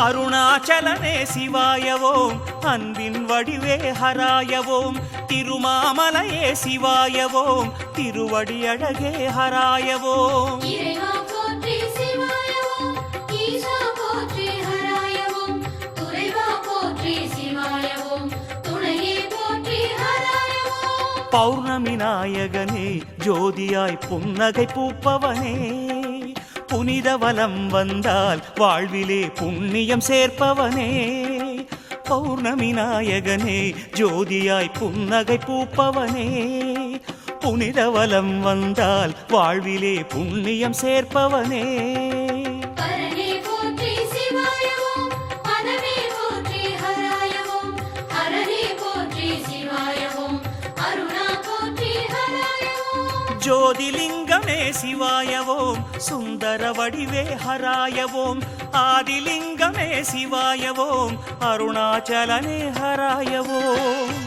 அருணாச்சலனே சிவாயவோம், அன்பின் வடிவே ஹராயவோம், திருமாமலையே சிவாயவோம், திருவடி அழகே ஹராயவோம். பௌர்ணமி நாயகனே ஜோதியாய் புன்னகை பூப்பவனே, புனித வலம் வந்தால் வாழ்விலே புண்ணியம் சேர்ப்பவனே. பௌர்ணமி நாயகனே ஜோதியாய் புன்னகை பூப்பவனே, புனித வலம் வந்தால் வாழ்விலே புண்ணியம் சேர்ப்பவனே. ஜோதிலிங்கமே சிவாயவோம், சுந்தர வடிவே ஹராயவோம், ஆதிலிங்கமே சிவாயவோம், அருணாச்சலனே ஹராயவோம்.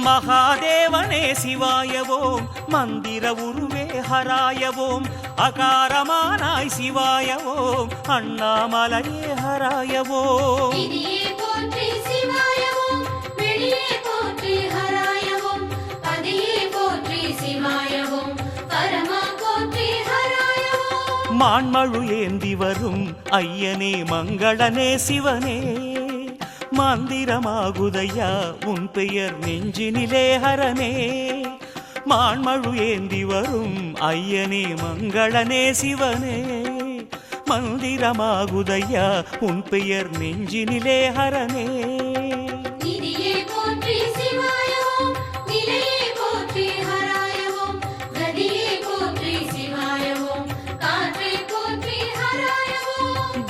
மகாதேவனே சிவாயவோம், மந்திர உருவே ஹராயவோம், அகாரமானாய் சிவாயவோம், அண்ணாமலையே ஹராயவோம். மான்மழு ஏந்தி வரும் ஐயனே மங்களனே சிவனே, மந்திரமாகுதையா உன் பெயர் நெஞ்சினிலே ஹரனே. மான்மழு ஏந்தி வரும் ஐயனே மங்களனே சிவனே, மந்திரமாகுதையா உன் பெயர் நெஞ்சினிலே ஹரனே.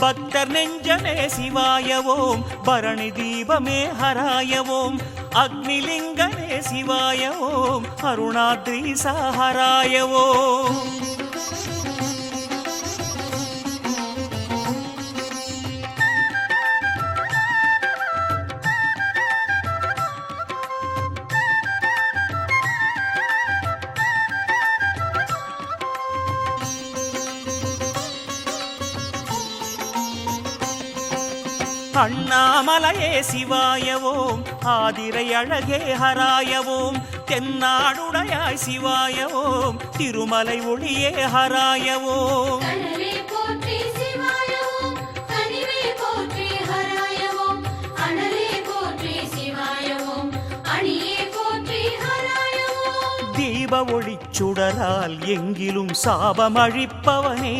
பக்தர் நெஞ்சமே சிவாயவோம், பரணி தீபமே ஹராயவோம், அக்னிலிங்கமே சிவாயவோம், அருணாத்ரீசா ஹராயவோம். அண்ணாமலையே சிவாயவோம், ஆதிரை அழகே ஹராயவோம், தென்னாடுடையாய் சிவாயவோம், திருமலை ஒளியே ஹராயவோம். தீப ஒளிச்சுடரால் எங்கிலும் சாபம் அழிப்பவனே,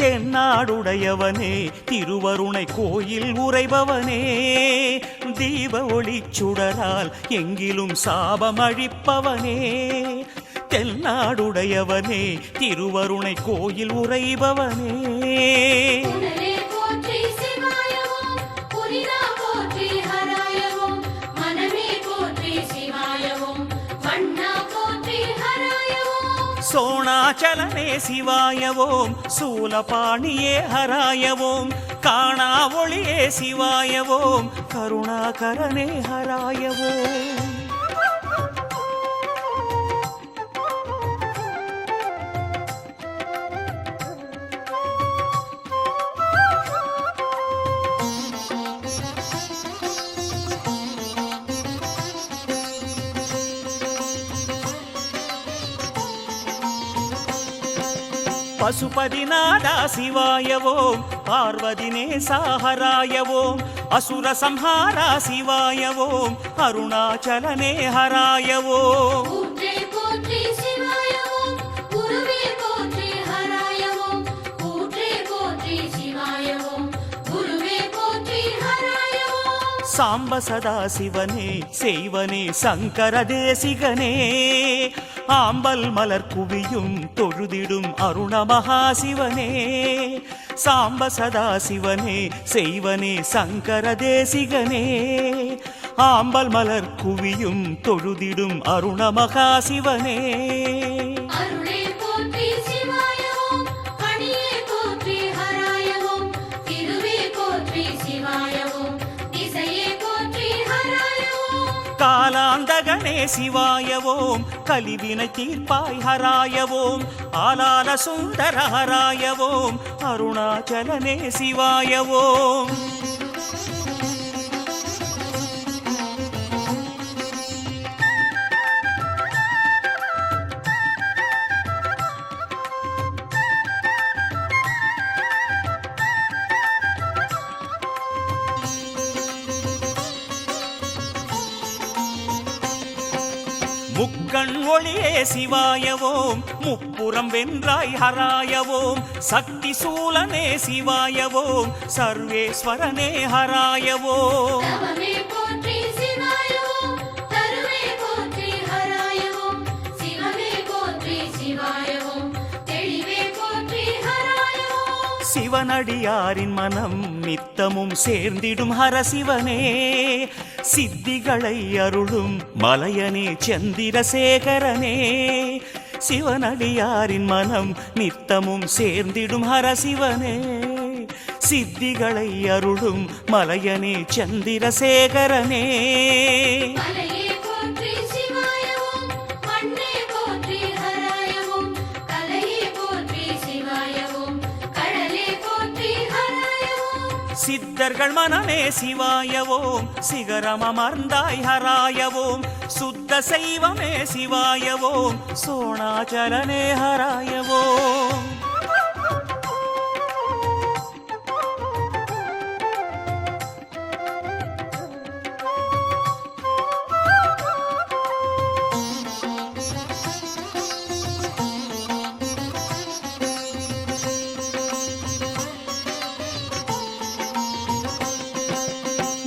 தென்னாடுடையவனே திருவருணை கோயில் உறைபவனே. தீப ஒளிச்சுடரால் எங்கிலும் சாபம் அழிப்பவனே, தென்னாடுடையவனே திருவருணை கோயில் உறைபவனே. சோணாச்சலனே சிவாயவோம், சூலபாணியே ஹராயவோம், காணா ஒளியே சிவாயவோம், கருணாகரனே ஹராயவோம். பசுபதிநாதா சிவாயவோம், பார்வதினே சாஹராயவோம், அசுர சம்ஹாரா சிவாயவோம், அருணாச்சலனே ஹராயவோம். சாம்ப சதா சிவனே செய்வனே சங்கர தேசிகனே ஆம்பல் மலர் குவியும் தொழுதிடும் அருண மகாசிவனே சாம்ப சதா சிவனே செய்வனே சங்கர தேசிகனே ஆம்பல் மலர் குவியும் தொழுதிடும் அருண மகாசிவனே காலாந்தகனே சிவாயவோம் கலிவினை தீர்ப்பாய் ஹராயவோம் ஆலால சுந்தர ஹராயவோம் அருணாச்சலனே சிவாயவோம் முக்கண் ஒளியே சிவாயவோம் முப்புறம் வென்றாய் ஹராயவோம் சக்தி சூலனே சிவாயவோம் சர்வேஸ்வரனே ஹராயவோம் சிவனடியாரின் மனம் நித்தமும் சேர்ந்திடும் ஹரசிவனே சித்திகளை அருளும் மலையனே சந்திரசேகரனே சிவனடியாரின் மனம் நித்தமும் சேர்ந்திடும் ஹரசிவனே சித்திகளை அருளும் மலையனே சந்திரசேகரனே சித்தர்கள் மனமே சிவாயவோம் சிகரம் அமர்ந்தாய் ஹராயவோம் சுத்த சைவமே சிவாயவோம் சோணாச்சலனே ஹராயவோம்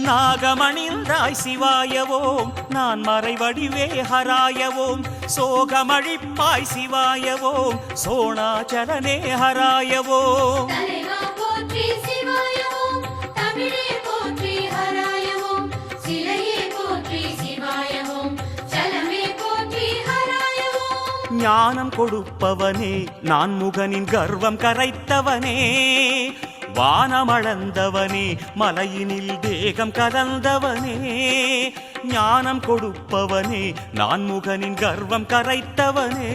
நாகமணிந்தாய் சிவாயவோம் நான் மறைவடிவே ஹராயவோம் சோகமழிப்பாய் சிவாயவோம் சோணாச்சலனே ஹராயவோம் ஞானம் கொடுப்பவனே நான் முகனின் கர்வம் கரைத்தவனே வானமளந்தவனே மலையினில் தேகம் கலந்தவனே ஞானம் கொடுப்பவனே நான் முகனின் கர்வம் கரைத்தவனே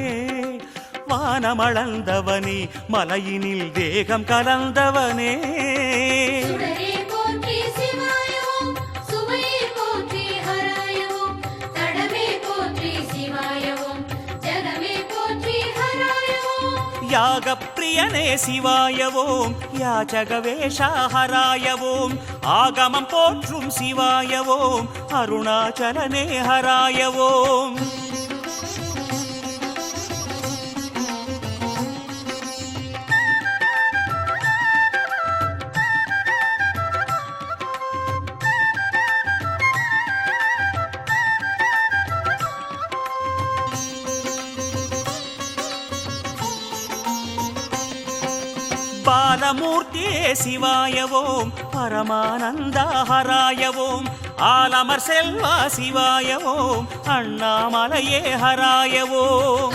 வானமளந்தவனே மலையினில் தேகம் கலந்தவனே யாகப்பிரியனே சிவாயவோம் யாச்சகவேஷா ஹராயவோம் ஆகமம் போற்றும் சிவாயவோம் அருணாச்சலனே ஹராயவோம் பாலமூர்த்தியே சிவாயவோம் பரமானந்தா ஹராயவோம் ஆலமர் செல்வா சிவாயவோம் அண்ணாமலையே ஹராயவோம்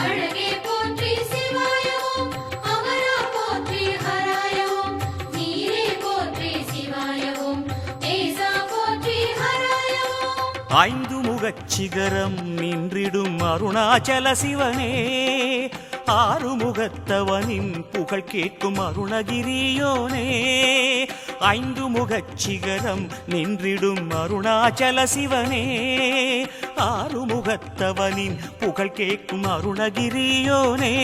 ஐந்து முகச்சிகரம் நின்றிடும் அருணாச்சல சிவனே ஆறுமுகத்தவனின் புகழ் கேட்கும் அருணகிரியோனே ஐந்து முகச்சிகரம் நின்றிடும் அருணாச்சல சிவனே ஆறுமுகத்தவனின் புகழ் கேட்கும் அருணகிரியோனே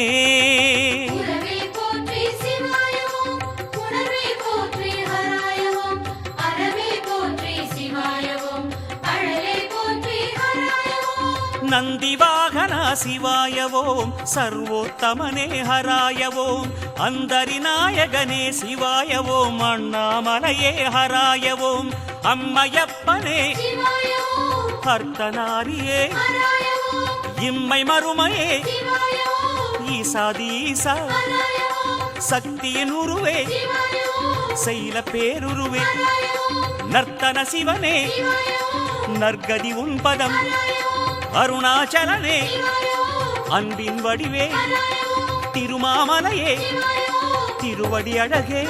நந்திவாகனா சிவாய ஓம் சர்வோத்தமனே ஹராய ஓம் அந்தரிநாயகனே சிவாய ஓம் அண்ணாமலையே ஹராய ஓம் அம்மையப்பனே அர்த்தநாரியே இம்மை மறுமையே ஈசாதீசா சக்தியின் உருவே செயல பேருருவே நர்த்தன சிவனே நற்கதி உன்பதம் அருணாச்சலனே அன்பின் வடிவே திருமாமலையே திருவடி அழகே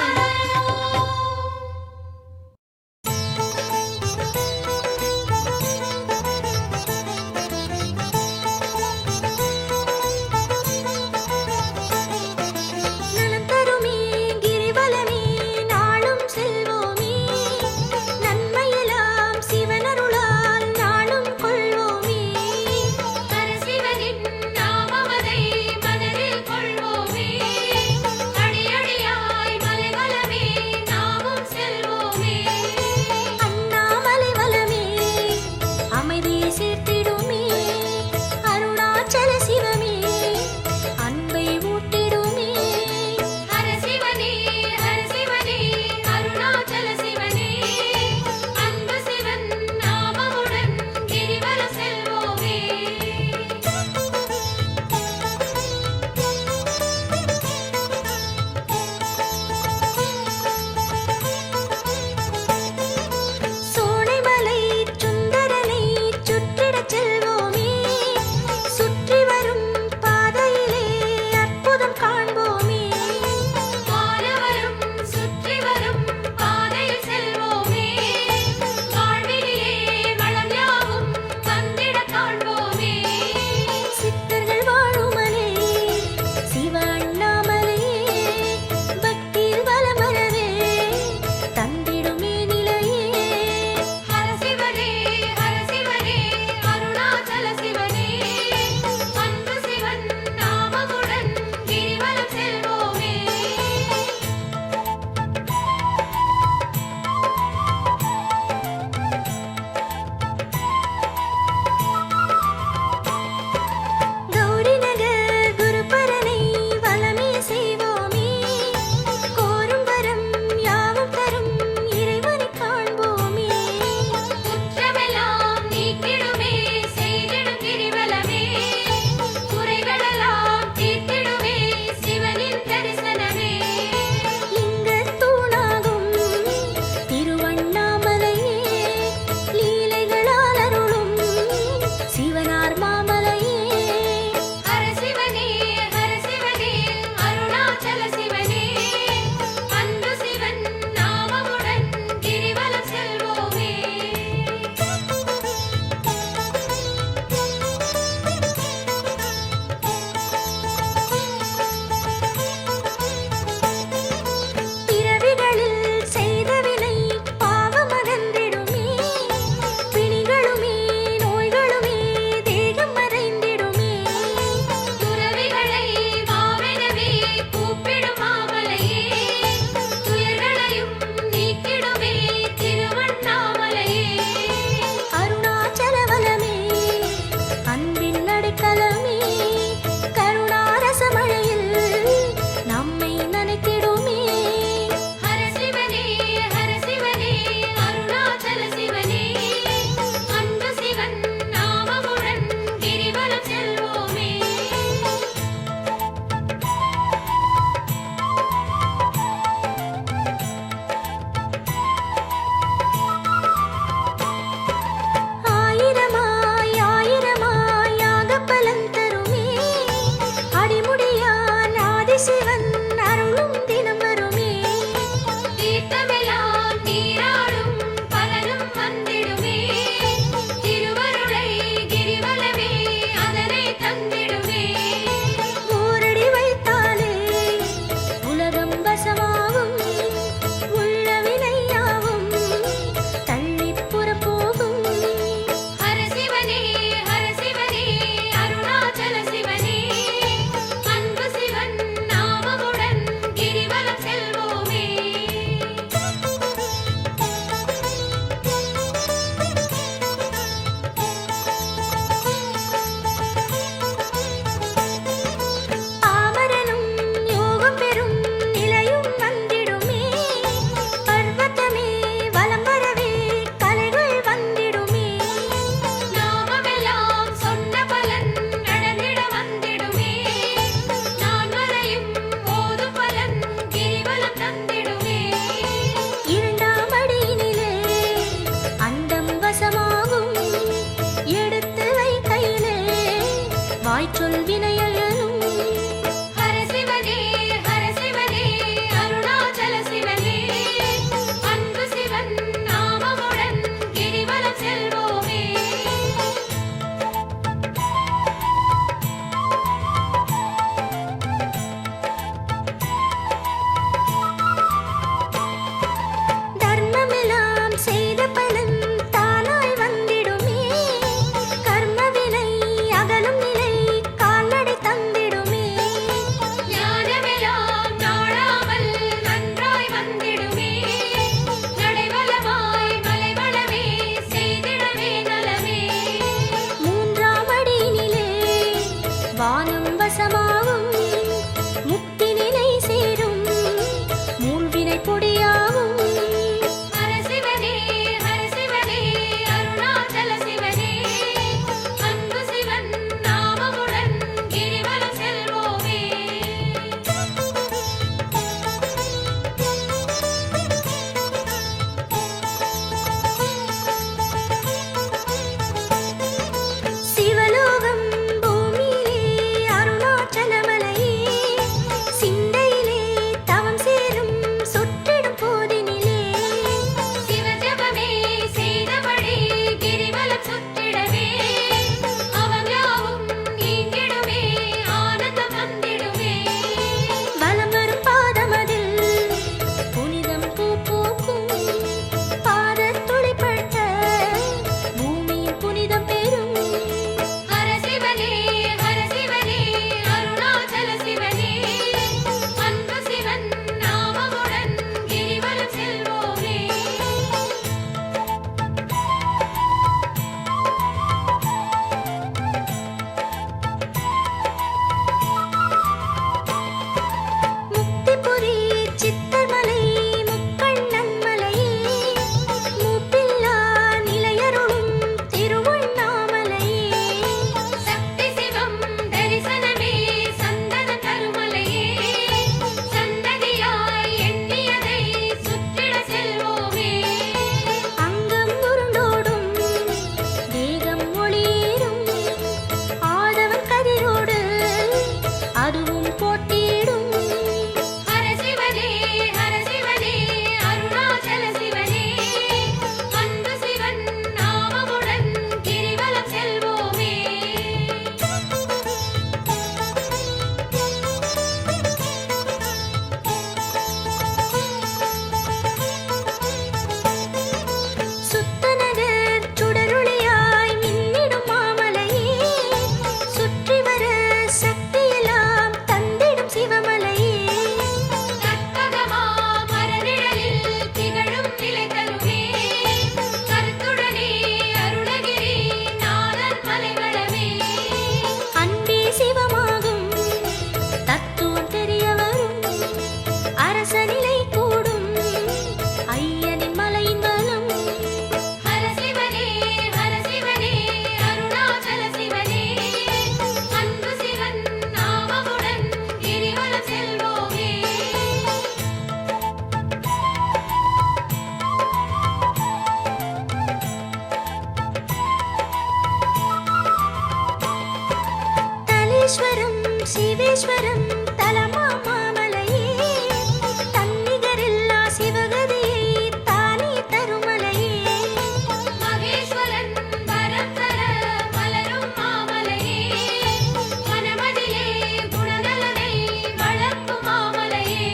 வாய்ச்சொல் வினையலும் ஹர சிவனே ஹர சிவனே அருணாச்சல சிவனே அன்பு சிவன் நாமமுடன் கிரிவலம் செல்வோமே தர்மமெல்லாம் செய்த பலன் தானாய் வந்திடுமே கர்மவினை அகலும் நிலை கால்நடை தந்திடுமே ஞானமெல்லாம் நாடாமல் நன்றாய் வந்திடுமே நடைவலமாய் மலைவளமே செய்திடவே நலமே மூன்றாம் அடியினிலே வானம் வசமாகும் முக்தி நிலை சேரும் மூழ்வினை பொடியாகும் ஹர சிவனே அருணாச்சல சிவனே அன்பு சிவன் நாமமுடன் கிரிவலம் செல்வோமே சிவலோகம் பூமியிலே அருணாச்சலமலையே சிந்தையிலே தவம் சேரும் சுற்றிடும் போதினிலே சிவஜபமே செய்தபடி கிரிவலம் சுற்றிடவே அவம் யாவும் நீங்கிடுமே ஆனந்தம் வந்திடுமே வலம் வரும் பாதமதில் புனிதம் பூ பூக்கும் பாதத் துளிப்பட்ட பூமியின் புனிதம் பெறும் ஹர சிவனே அருணாச்சல சிவனே அன்பு சிவன் நாமமுடன் கிரிவலம் செல்வோமே முக்திபுரி சித்தமலை முக்கண்ணன் மலையே மூப்பில்லா நிலையருளும் திருவண்ணாமலையே சக்தி சிவம் தரிசனமே சந்தன கருமலையே சந்ததியாய் எண்ணியதை சுற்றிட செல்வோமே அங்கம் உருண்டோடும் வேகம் ஒளிரும் ஆதவன் கதிரோடு அதுவும் போட்டியிடும் ஹர சிவனே அருணாச்சல சிவனே அன்பு சிவன் நாமமுடன் கிரிவலம் செல்வோமே சுத்தநகர் சுடருளியாய் மின்னிடும் மாமலையே சுற்றி வர சக்தியெல்லாம் தந்திடும் சிவமலையே கற்பகமா மரநிழலில் திகழும் நிலை தருமே கருத்துடனே அருணகிரி நாதன் மலைவளமே அன்பே சிவமாகும் தத்துவம் தெரிய வரும் அரசநிலை கூடும் ஐயனின் மலையின் வலம் ஹர சிவனே அருணாச்சல சிவனே அன்பு சிவன் நாமமுடன் கிரிவலம் செல்வோமே தலீஸ்வரம் சிவேஸ்வரம் தலமா மாமலையே தன்னிகரில்லா சிவகதியை தானே தருமலையே மகேஸ்வரன் வரம் தர மலரும் மாமலையே மனமதிலே குணநலனை வளர்க்கும் மாமலையே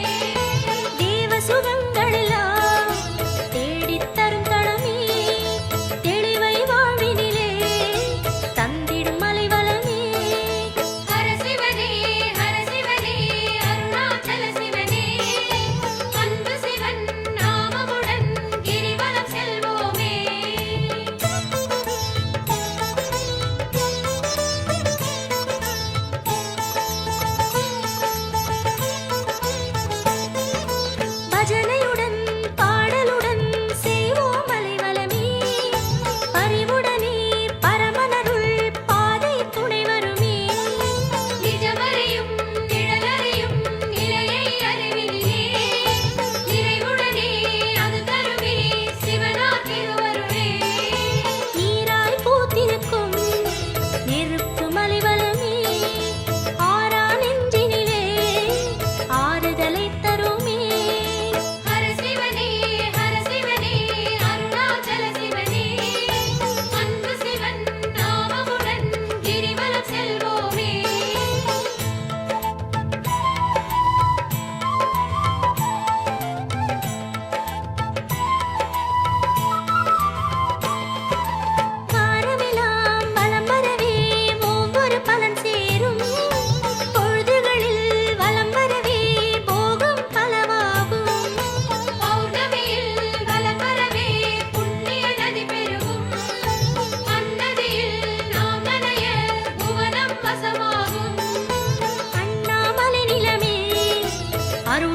தேவ சுகங்களெல்லாம் தேடித் தரும் தளமே தெளிவை வாழ்வினிலே தந்திடும் மலைவளமே ஹர சிவனே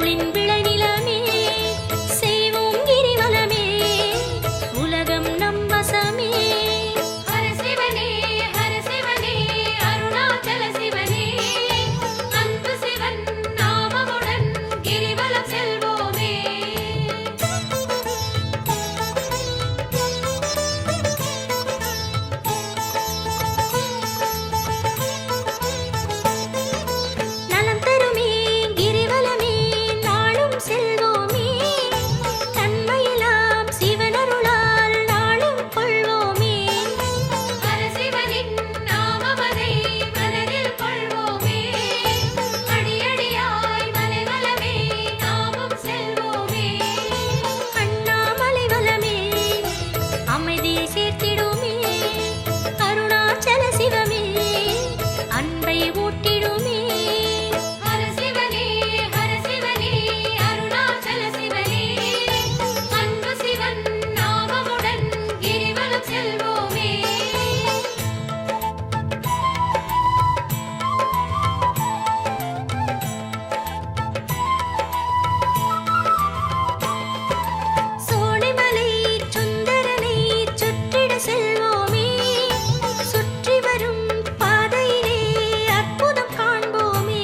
அருளின் விளைநிலமே செய்வோம் கிரிவலமே உலகம் நம் வசமே. ஹர சிவனே அருணாச்சல சிவனே அன்பு சிவன் நாமமுடன் கிரிவலம் செல்வோமே. நலம் தருமே கிரிவலமே நாளும் செல்வோமே தன்மையெல்லாம் சிவனருளால் நாளும் கொள்வோமே. ஹர சிவனின் நாமமதை மனதில் கொள்வோமே. அடியடியாய் மலைவலமே நாமும் செல்வோமே. அண்ணாமலை வலமே அமைதியை சேர்த்திடுமே அருணாச்சல சிவமே அன்பை ஊட்டிடுமே. ஹர சிவனே அருணாச்சல சிவனே அன்பு சிவன் நாமமுடன் கிரிவலம் செல்வோமே. சோலைமலை சுந்தரனை சுற்றிட செல்வோமே சுற்றி வரும் பாதையிலே அற்புதம் காண்போமே.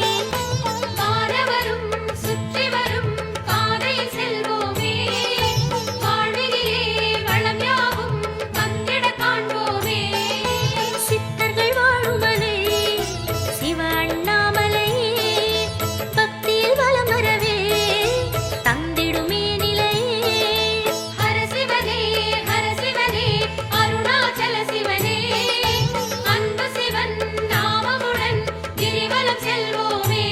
வானவரும் சுற்றி வரும் பாதையில் செல்வோமே. வாழ்வினிலே வளம் யாவும் வந்திட காண்போமே. சித்தர்கள் வாழும் மலை சிவ அண்ணாமலையே பக்தியில் வலம் வரவே தந்திடுமே நிலையே. ஹர சிவனே அருணாச்சல சிவனே அன்பு சிவன் நாமமுடன் கிரிவலம் செல்வோமே.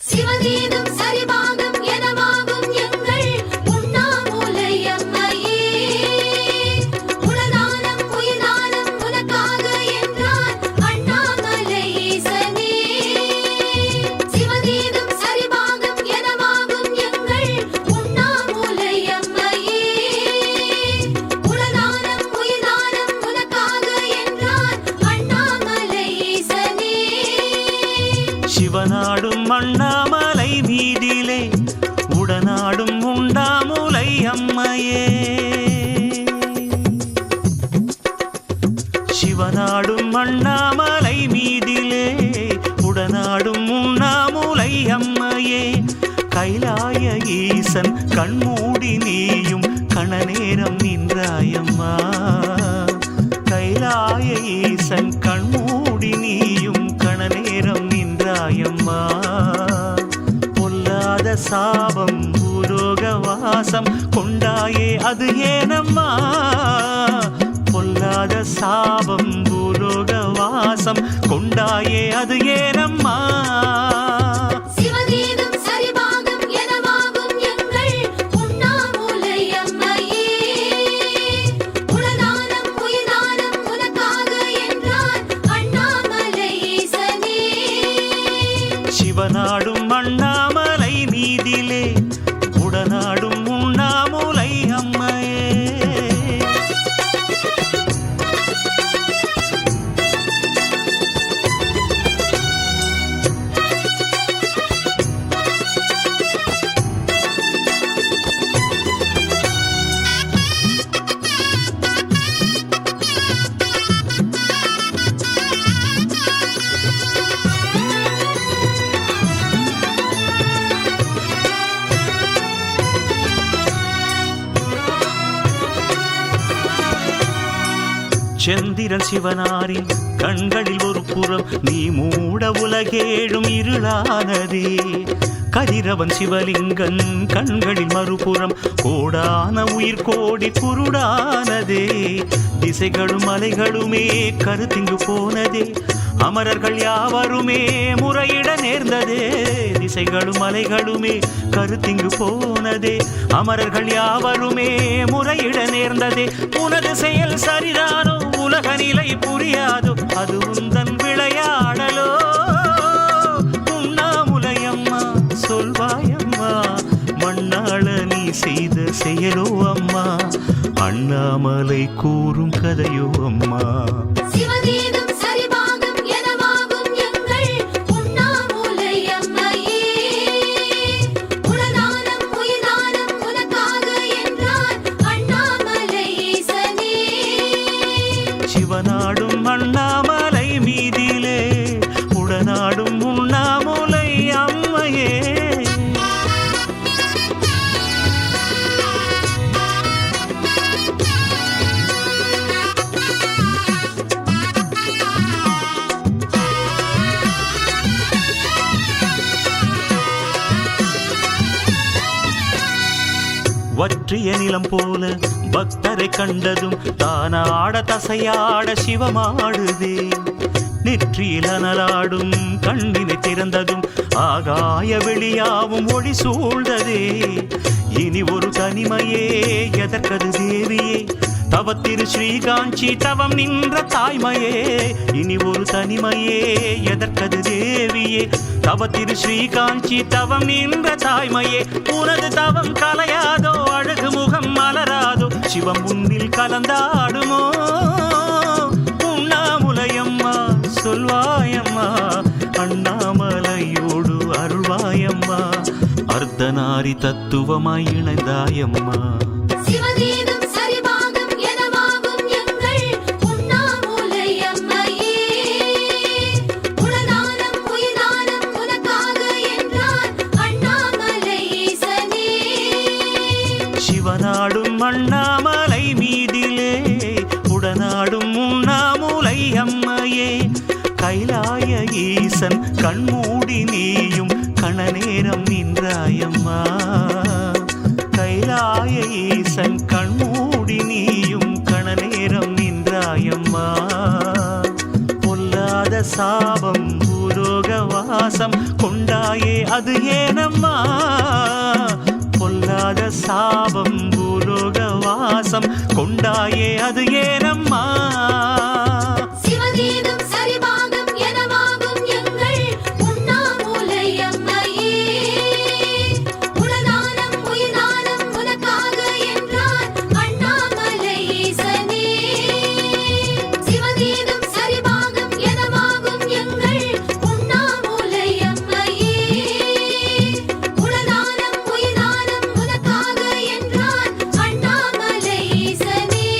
சிவகீதம் சரிபாகம் எனவாகும் எங்கள் உண்ணாமூலை அம்மையே. உலதானம் உயிர்தானம் உனக்காக என்றான் அண்ணாமலை ஈசனே. சிவகீதம் சரிபாகம் எனவாகும் எங்கள் உண்ணாமூலை அம்மையே. உலதானம் உயிர்தானம் உனக்காக என்றான் அண்ணாமலை ஈசனே. சிவனாடும் அண்ணாமலை மீதிலே உடனாடும் உண்டாமுலை அம்மையே. சிவனாடும் அண்ணாமலை மீதிலே உடனாடும் உண்ணாமுலை அம்மையே. கைலாய ஈசன் கண்மூடி நீயும் கணநேரம் நின்றாயம்மா. கைலாய ஈசன் கண்மூடி நீயும் கணநேரம் நின்றாயம்மா. பொல்லாத சாபம் பூலோக வாசம் கொண்டாயே அது ஏனம்மா. பொல்லாத சாபம் பூலோக வாசம் கொண்டாயே அது ஏனம்மா. சிவகீதம் சரிபாகம் எனவாகும் எங்கள் உண்ணாமூலை அம்மையே. உலதானம் உயிர்தானம் உனக்காக என்றான் அண்ணாமலை ஈசனே. சிவனாடும் அண்ணாமலை மீதிலே உடனாடும் உண்ணாமுலை அம்மையே. செந்திரன் சிவனாரின் கண்களில் ஒரு புறம் நீ மூட உலகேழும் இருளானதே. கதிரவன் சிவலிங்கன் கண்களில் மறுபுறம் கோடான உயிர் கோடி குருடானதே. திசைகளும் மலைகளுமே கருத்திங்கு போனதே. அமரர்கள் யாவருமே முறையிட நேர்ந்ததே. திசைகளும் மலைகளுமே கருத்திங்கு போனதே. அமரர்கள் யாவருமே முறையிட நேர்ந்ததே. உனது செயல் சரிதானோ உலக நிலை புரியாதோ அது உந்தன் விளையாடலோ. உண்ணாமுலையம்மா சொல்வாயம்மா மண்ணாள நீ செய்த செயலோ அம்மா. அண்ணாமலை கூறும் கதையோ அம்மா. சிவகீதம் சரிபாகம் எனவாகும் எங்கள் உண்ணாமூலை அம்மையே. வற்றிய நிலம் போல பக்தரை கண்டதும் தானாட தசையாட சிவமாடுதே. நெற்றியில் அனலாடும் கண்ணினை திறந்ததும் ஆகாய வெளியாவும் ஒளி சூழ்ந்ததே. இனி ஒரு தனிமையே எதற்கது தேவியே, தவத்திரு ஸ்ரீகாஞ்சி தவம் நின்ற தாய்மையே. இனி ஒரு தனிமையே எதற்கது தேவியே, தவத்திரு ஸ்ரீகாஞ்சி தவம் நின்ற தாய்மையே. உனது தவம் கலையாதோ, அழகு முகம் மலராதோ, சிவம் உன்னில் கலந்தாடுமோ. உண்ணாமுலையம்மா சொல்வாயம்மா, அண்ணாமலையோடு அருள்வாயம்மா. அர்த்தநாரி தத்துவமாய் இணைந்தாயம்மா. சிவதீனம் சரிபாகம் எனவாகும் எங்கள் உண்ணாமுலையம்மையே. உளதானம் உயிர்தானம் உனக்காக என்றான் அண்ணாமலை ஈசனே. சிவனாடும் அண்ணாமலை மீதிலே உடனாடும் உண்ணாமுலை அம்மையே. கைலாய ஈசன் கண்மூடி நீயும் கணநேரம் நின்றாயம்மா. கைலாய ஈசன் கண்மூடி நீயும் கணநேரம் நின்றாயம்மா. பொல்லாத சாபம் பூலோக வாசம் கொண்டாயே அது ஏனம்மா. பொல்லாத சாபம் பூலோக வாசம் கொண்டாயே அது ஏனம்மா. சிவதீனம் சரிபாகம் எனவாகும் எங்கள் உண்ணாமுலையம்மையே. உளதானம் உயிர்தானம் உனக்காக என்றான் அண்ணாமலை ஈசனே. சிவதீனம் சரிபாகம் எனவாகும் எங்கள் உண்ணாமுலையம்மையே. உளதானம் உயிர்தானம் உனக்காக என்றான் அண்ணாமலை ஈசனே.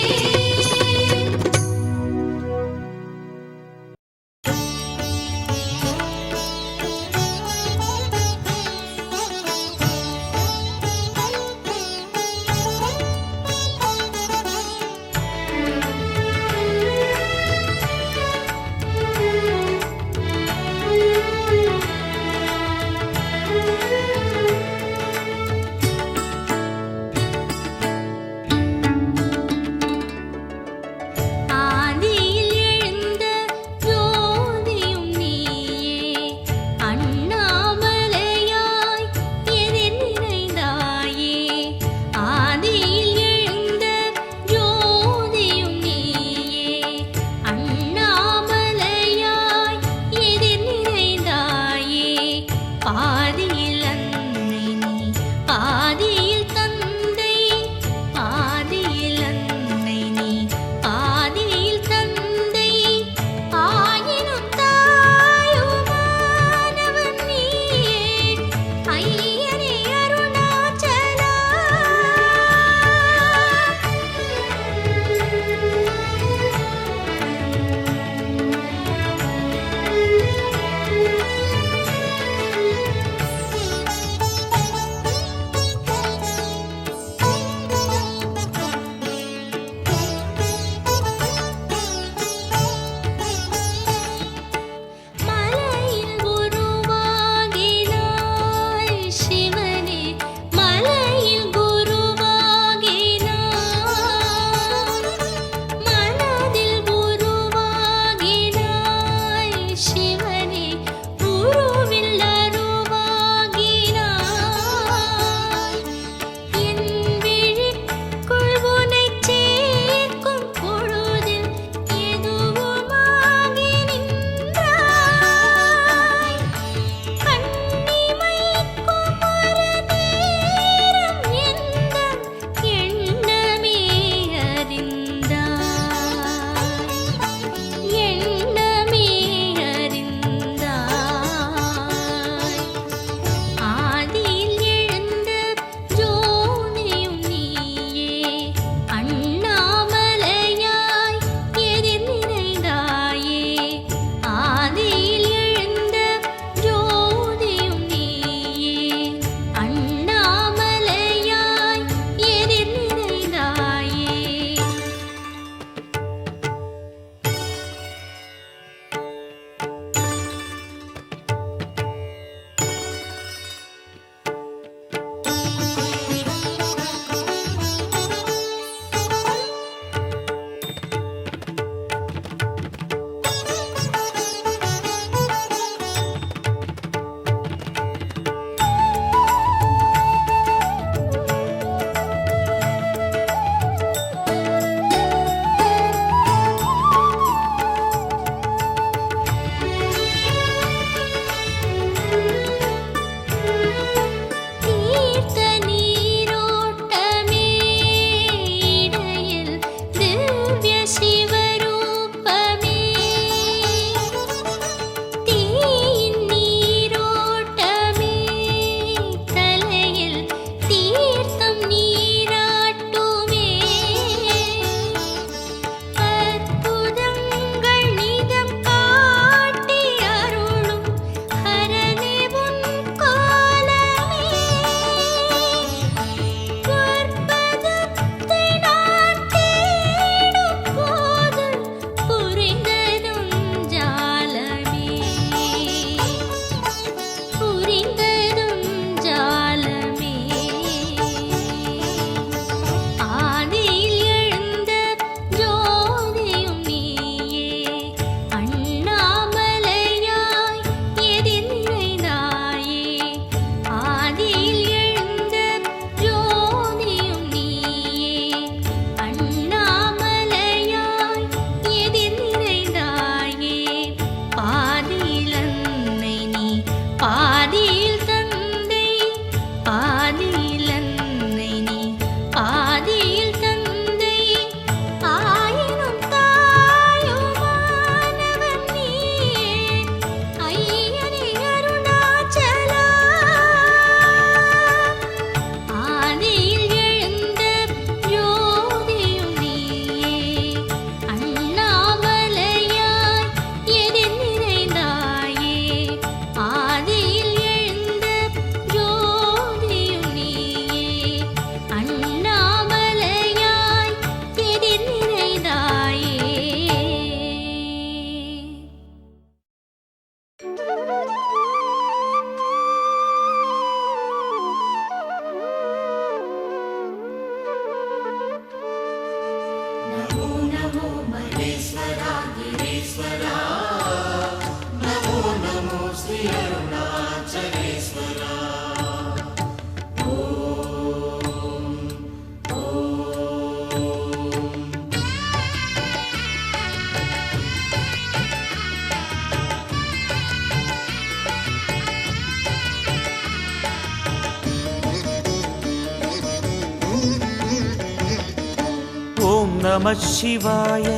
நம சிவாய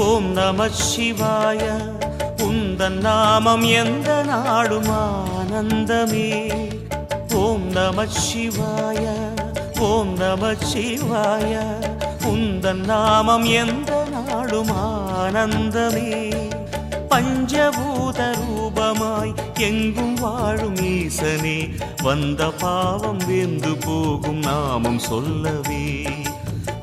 ஓம் நம சிவாய உந்தன் நாமம் எந்த நாடும் ஆனந்தமே ஓம் நம சிவாய ஓம் நம சிவாய உந்தன் நாமம் எந்த நாடும் ஆனந்தமே பஞ்சபூத ரூபமாய் எங்கும் வாழும் ஈசனே வந்த பாவம் வெந்து போகும் நாமம் சொல்லவே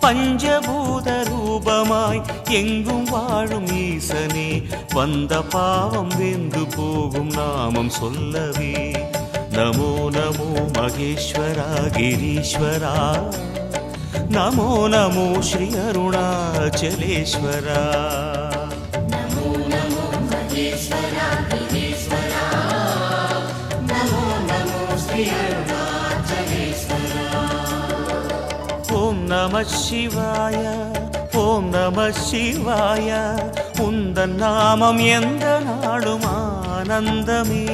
பஞ்சபூத ரூபமாய் எங்கும் வாழும் ஈசனே வந்த பாவம் வெந்து போகும் நாமம் சொல்லவே நமோ நமோ மகேஸ்வரா கிரீஸ்வரா நமோ நமோ ஸ்ரீ அருணாச்சலேஸ்வரா ஓம் நம சிவாய ஓம் நம சிவாய உந்தன் நாமம் எந்த நாடும் ஆனந்தமே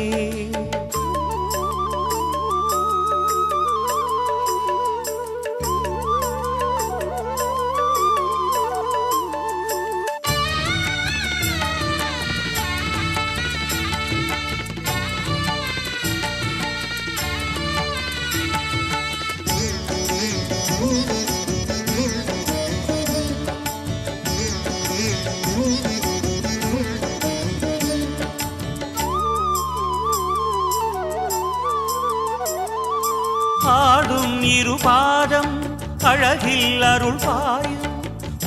ஆடும் இரு பாதம் அழகில் அருள் பாயும்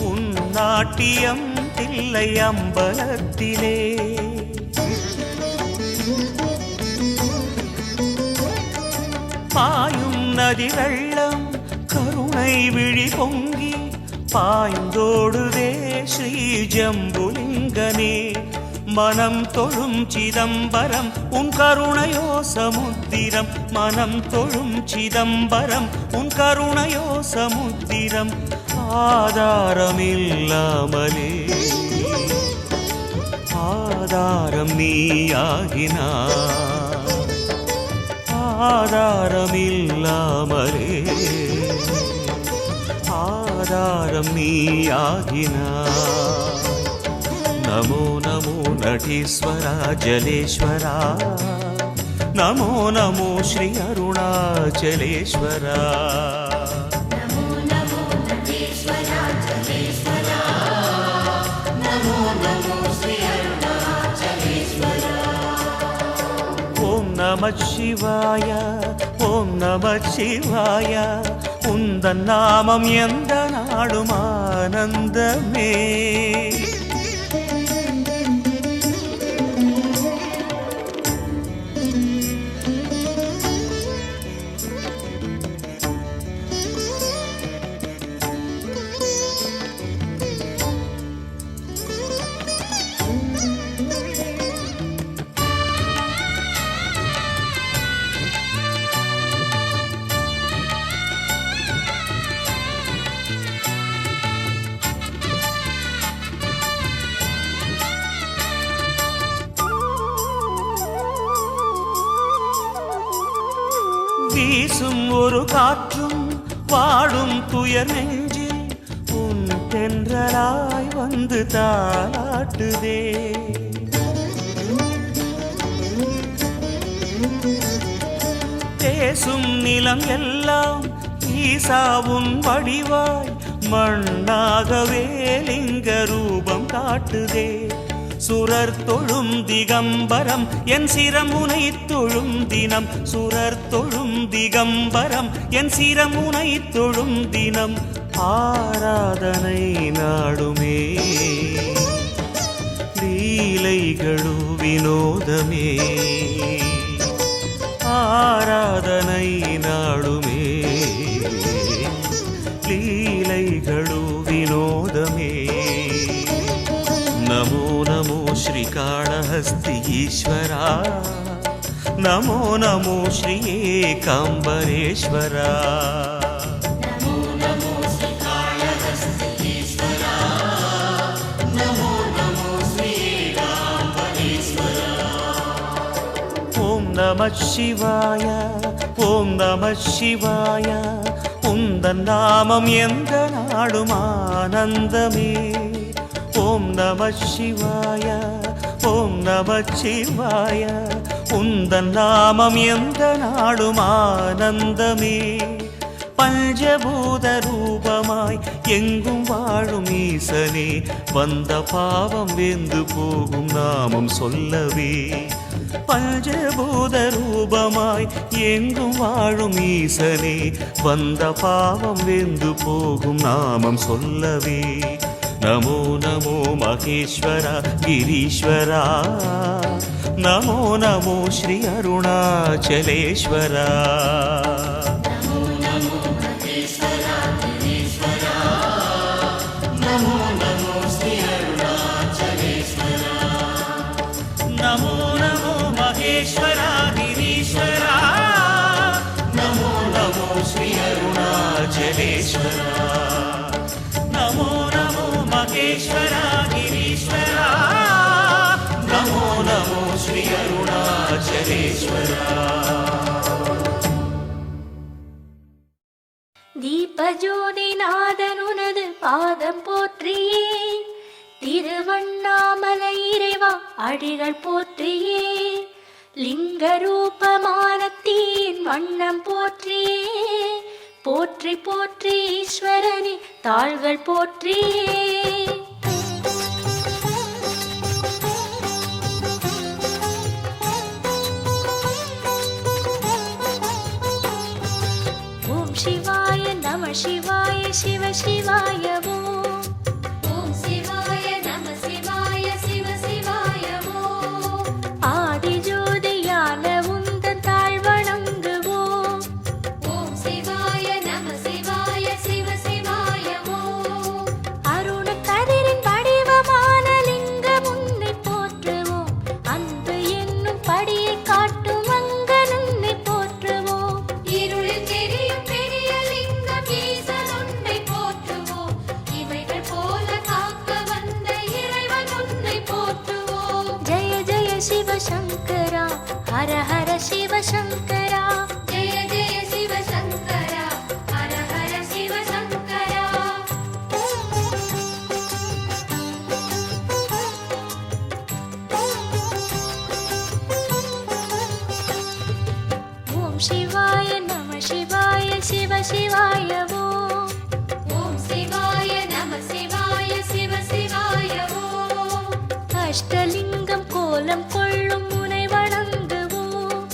உன் நாட்டியம் தில்லை அம்பலத்திலே பாயும் நதி வெள்ளம் கருணை விழி பொங்கி பாய்ந்தோடுதே ஸ்ரீ ஜம்புலிங்கனே மனம் தொழும் சிதம்பரம் உன் கருணையோ சமுத்திரம் மனம் தொழும் சிதம்பரம் உன் கருணையோ சமுத்திரம் ஆதாரமில்லாமலே ஆதாரம் நீயாகினாய் ஆதாரமில்லாமலே ஆதாரம் நீயாகினாய் நமோ நமோ நடீஸ்வரா ஜலேஸ்வரா நமோ நமோ ஸ்ரீ அருணாச்சலேஸ்வரா ஓம் நம சிவாய ஓம் நம சிவாய உந்தன் நாமம் எந்த நாடும் ஆனந்தமே வீசும் ஒரு காற்றும் வாடும் துயர் நெஞ்சில் உன் தென்றலாய் வந்து தாளாட்டுதே பேசும் நிலம் எல்லாம் ஈசாவுன் வடிவாய் மண்ணாகவே லிங்க ரூபம் காட்டுதே சுரர் தொழும் திகம்பரம் என் சிரமுனை தொழும் தினம் சுரர் தொழும் திகம்பரம் என் சிரமுனை தொழும் தினம் ஆராதனை நாடுமே லீலைகளு வினோதமே ஆராதனை நாடுமே லீலைகளு வினோதமே नमो नमो श्रीकाळहस्ति ईश्वरा नमो नमो श्री एकाम्बरेश्वरा ॐ नमः शिवाय ॐ नमः शिवाय உந்தன் நாமம் எந்த நாடும் ஆனந்தமே. ஓம் நம சிவாய, ஓம் நம சிவாய. உந்தன் நாமம் எந்த நாடும் ஆனந்தமே. பஞ்சபூத ரூபமாய் எங்கும் வாழும் ஈசனே, வந்த பாவம் வெந்து போகும் நாமம் சொல்லவே. பஞ்சபூத ரூபமாய் எங்கும் வாழும் ஈசனே, வந்த பாவம் வெந்து போகும் நாமம் சொல்லவே. நமோ நமோ மகேஸ்வரா கிரீஸ்வரா, நமோ நமோ ஸ்ரீ அருணாச்சலேஸ்வரா. நமோ நமோ மகேஸ்வரா கிரீஸ்வரா, நமோ நமோ ஸ்ரீ அருணாச்சலேஸ்வரா. நமோ நமோ மகேஸ்வரா கிரீஸ்வரா, நமோ நமோ ஸ்ரீ அருணாச்சலேஸ்வரா. தீபஜோதிநாதனுனது பாதம் போற்றியே, திருவண்ணாமலை இறைவா அடிகள் போற்றியே. லிங்க ரூபமான தீயின் வண்ணம் போற்றியே, போற்றி போற்றி ஈஸ்வரனே தாள்கள் போற்றியே. ஓம் சிவாய நம சிவாய சிவ சிவாய ஓம். ஓம் சிவாய நம சிவாய சிவ சிவாய ஓம். ஆதிஜோதியான உந்தன் தாழ் வணங்குவோம். ஓம் சிவாய நம சிவாய சிவ சிவாய ஓம். அருண கதிரின் வடிவமான லிங்கம் உன்னை போற்றுவோம். அன்பு என்னும் படியை காட்டும் அங்கன் உன்னை போற்றுவோம். இருளில் தெரியும் பெரிய லிங்கம் ஈசன் உன்னை போற்றுவோம். இவைகள் போல காக்க வந்த இறைவன் உன்னை போற்றுவோம். ஜெய ஜெய சிவ சங்கரா, ஹர ஹர சிவ சங்கரா. ஜெய ஜெய சிவ சங்கரா, ஹர ஹர சிவ சங்கரா. ஓம் சிவாய நம சிவாய சிவ சிவாய ஓம். ஓம் சிவாய நம சிவாய சிவ சிவாய ஓம். அஷ்டலிங்கம் கோலம் கொள்ளும் முனை வணங்குவோம்.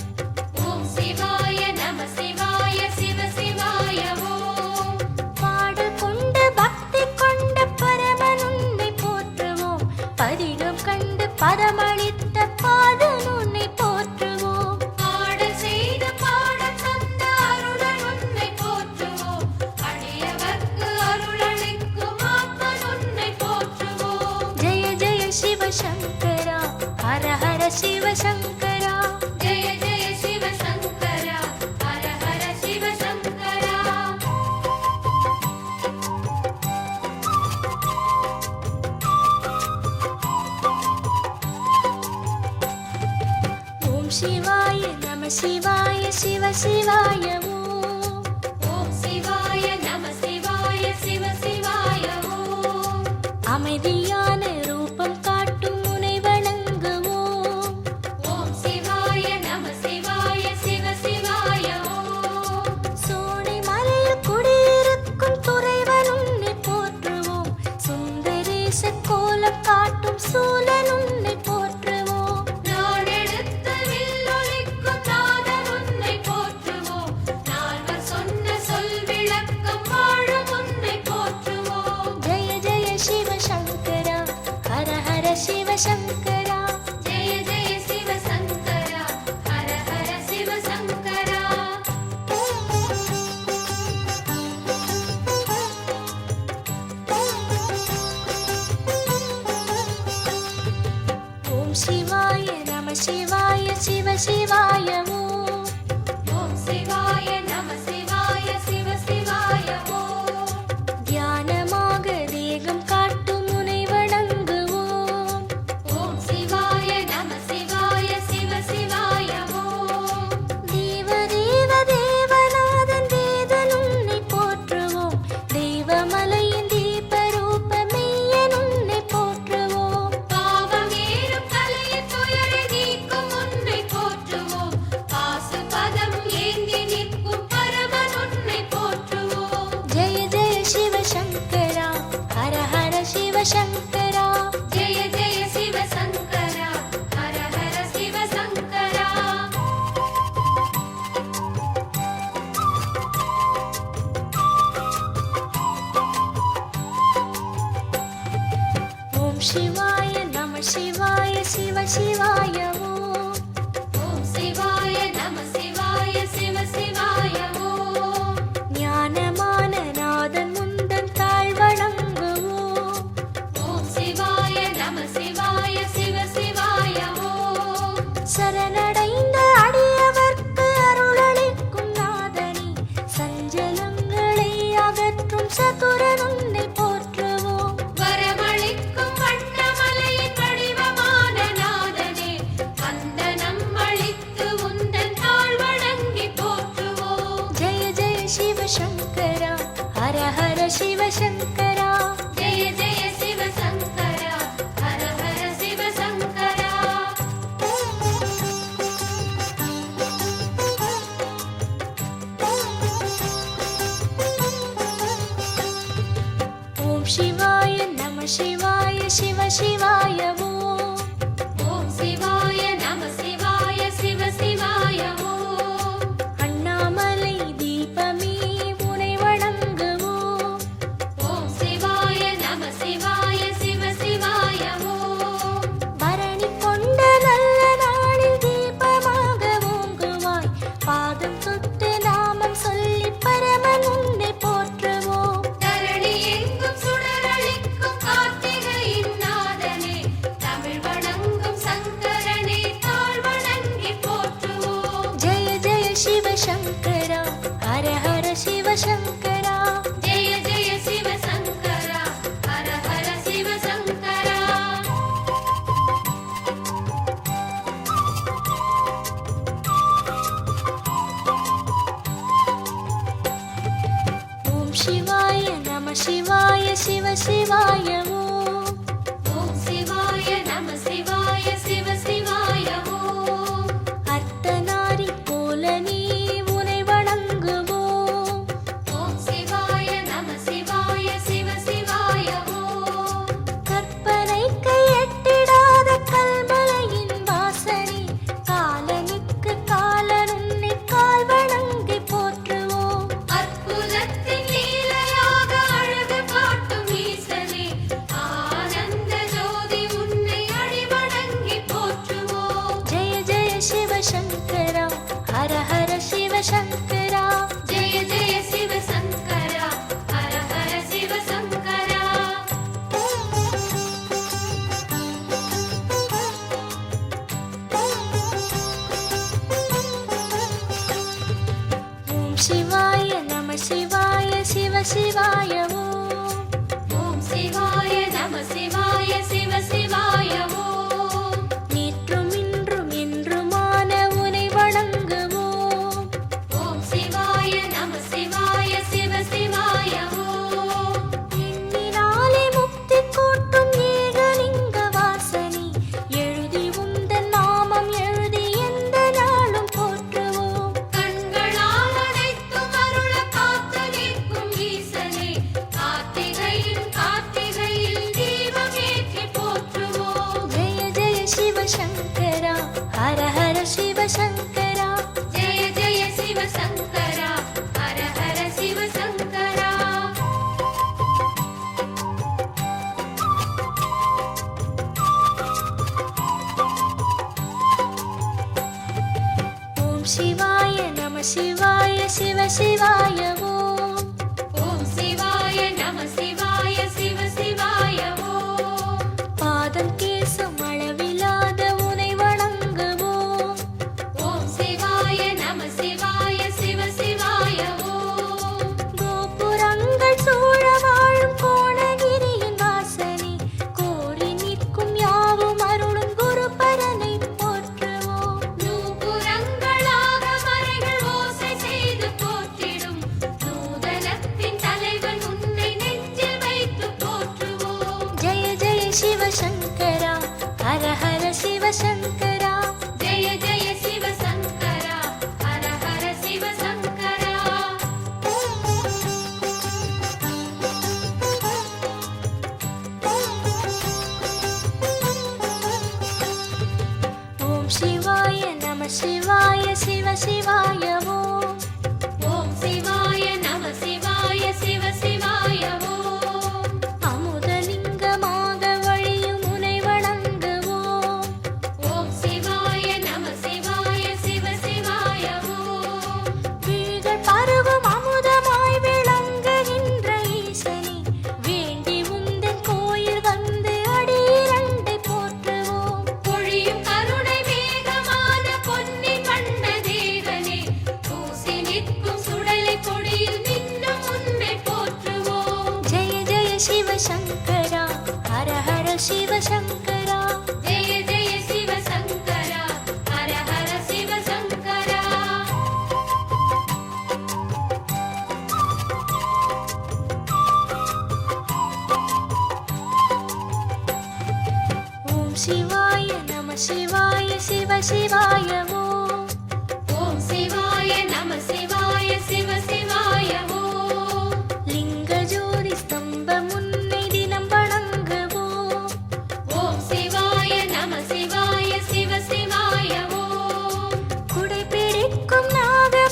ஓம் சிவாய நம சிவாய சிவ சிவாய ஓம். பாடல் கொண்டு பக்தி கொண்ட பரமன் உன்னை போற்றுவோம். பதிகம் கண்டு பதமளித்த பாதன் உன்னை போற்றுவோம். பாடல் செய்த பாடம் தந்த அருளன் உன்னை போற்றுவோம். அடியவர்க்கு அருளளிக்கும் ஆத்மன் உன்னை போற்றுவோம். ஜெய ஜெய சிவ சங்கரா, ஹர ஹர சிவ சங்கரா. ஜெய ஜெய சிவ சங்கரா, ஹர ஹர சிவ சங்கரா. ஓம் சிவாய நம சிவாய சிவ சிவாய ஓம். ஓம் சிவாய நம சிவாய சிவ சிவாய ஓம். அமைதியான ரூபம் காட்டும் முனை வணங்குவோம். ஓம் சிவாய நம சிவாய சிவ சிவாய ஓம். சோனை மலையில் குடியிருக்கும் துறைவன் உன்னை போற்றுவோம். சுந்தரேச கோலம் காட்டும் சூலன் உன்னை போற்றுவோம். நாடெடுத்த வில்லொளிக்கும் நாதன் உன்னை போற்றுவோம். நால்வர் சொன்ன சொல் விளக்கம் வாழும் உன்னை போற்றுவோம். ஜெய ஜெய சிவ சங்கரா, ஹர ஹர சிவ சங்கரா. ஜெய ஜெய சிவ சங்கரா, ஹர ஹர சிவ சங்கரா. ஓம் சிவாய நம சிவாய சிவ சிவாய ஓம். ஓம் சிவாய நம சிவாய சிவ சிவாய ஓம். தியானமாக தேகம் காட்டும் முனை வணங்குவோம். ஓம் சிவாய நம சிவாய சிவ சிவாய ஓம். தேவ தேவ தேவநாதன் வேதன் உன்னை போற்றுவோம். சிவாய ஓம். ஓம் சிவாய நம சிவாய சிவ சிவாய ஓம். ஞானமான நாதன் முந்தன் தாழ் வணங்குவோம். ஓம் சிவாய நம சிவாய சிவ சிவாய ஓம். சரணடைந்த அடியவர்க்கு அருளளிக்கும் நாதனே, சஞ்சலங்களை அகற்றும் சதுரன் உன்னை போற்றுவோம். வரமளிக்கும் வண்ணமலையின் வடிவமான நாதனே, வந்தனம் அளித்து உந்தன் தாழ் வணங்கி போற்றுவோம். ஜெய ஜெய சிவசங்கரா, ஹர ஹர சிவசங்கரா. ஜெய ஜெய சிவ சங்கரா, ஹர ஹர சிவ சங்கரா. ஓம் சிவாய நம சிவாய சிவ சிவாய ஓம். ஓம் சிவாய நம சிவாய சிவ சிவாய ஓம். அண்ணாமலை தீபமே உனை வணங்குவோம். ஓம் சிவாய நம சிவாய சிவ சிவாய ஓம். பரணி கொண்ட நல்ல நாளில் தீபமாக ஓங்குவாய். பாதம் தொட்டு நாமம் சொல்லி பரமன் உன்னை போற்றுவோம். தரணி எங்கும் சுடரளிக்கும் கார்த்திகையின் நாதனே, தமிழ் வணங்கும் சங்கரனே, தாழ் வணங்கி போற்றுவோம். ஜெய ஜெய சிவசங்கரா, ஹர ஹர சிவசங்கரா. ஜெய ஜெய சிவ சங்கரா, ஹர ஹர சிவ சங்கரா. ஓம் சிவாய நம சிவாய சிவ சிவாய ஓம். ஓம் சிவாய நம சிவாய சிவ சிவாய ஓம். அர்த்தநாரி போல நீ உனை வணங்குவோம். ஓம் சிவாய நம சிவாய சிவ சிவாய ஓம். கற்பனைக்கு எட்டிடாத கல்மலையின் வாசனை, காலனுக்கு காலன் உன்னை கால் வணங்கி போற்றுவோம். அற்புதத்தின் லீலையாக அழகு காட்டும் ஈசனே, ஆனந்த ஜோதி உன்னை அடிவணங்கி போற்றுவோம். ஜெய ஜெய சிவசங்கரா, ஹர ஹர சிவசங்கரா. ஜெய ஜெய சிவ சங்கரா, ஹர ஹர சிவ சங்கரா. ஓம் சிவாய நம சிவாய சிவ சிவாய ஓம். ஓம் சிவாய நம சிவாய சிவ சிவாய ஓம். நேற்றும் இன்றும் என்றுமான உனை வணங்குவோம். ஓம் சிவாய நம சிவாய சிவ சிவாய ஓம். எண்ணினாலே முக்தி கூட்டும் ஏகலிங்க வாசனி, எழுதி உந்தன் நாமம் எழுதி எந்த நாளும் போற்றுவோம். கண்களால் அனைத்தும் அருள காத்து நிற்கும் ஈசனே, கார்த்திகையில் தீபம் ஏற்றி போற்றுவோம். ஜெய ஜெய சிவசங்கரா, ஹர ஹர சிவசங்கரா. ஜெய ஜெய சிவ சங்கரா, ஹர ஹர சிவ சங்கரா. ஓம் சிவாய நம சிவாய சிவ சிவாய ஓம். ஓம் சிவாய நம சிவாய சிவ சிவாய ஓம். பாதம் கேசம் அளவிலாத உனை வணங்குவோம். ஓம் சிவாய நம சிவாய சிவ சிவாய ஓம். கோபுரங்கள் சூழ வாழும் கோணகிரியின் வாசனே, கோரி நிற்கும் யாவும் அருளும் குருபரனை போற்றுவோம். நூபுரங்களாக மறைகள் ஓசை செய்து போற்றிடும் நூதனத்தின் தலைவன் உன்னை நெஞ்சில் வைத்து போற்றுவோம். ஜெய ஜெய சிவசங்கரா, ஹர ஹர சிவசங்கரா. ஜெய ஜெய சிவ சங்கரா, ஹர ஹர சிவ சங்கரா. ஓம் சிவாய நம சிவாய சிவ சிவாய ஓம். ஓம் சிவாய நம சிவாய சிவ சிவாய ஓம். அமுதலிங்கமாக வழியும் உனை வணங்குவோம். சிவசங்கரா ஜெய ஜெய சிவசங்கரா ஹர ஹர சிவசங்கரா ஓம் சிவாய நம சிவாய சிவ சிவாய ஓம் ஓம் சிவாய நம சிவாய சிவ சிவாய ஓம் லிங்க ஜோதி ஸ்தம்பம் உன்னை தினம் வணங்குவோம் ஓம் சிவாய நம சிவாய சிவ சிவாய ஓம் குடை பிடிக்கும் நாகமடியில்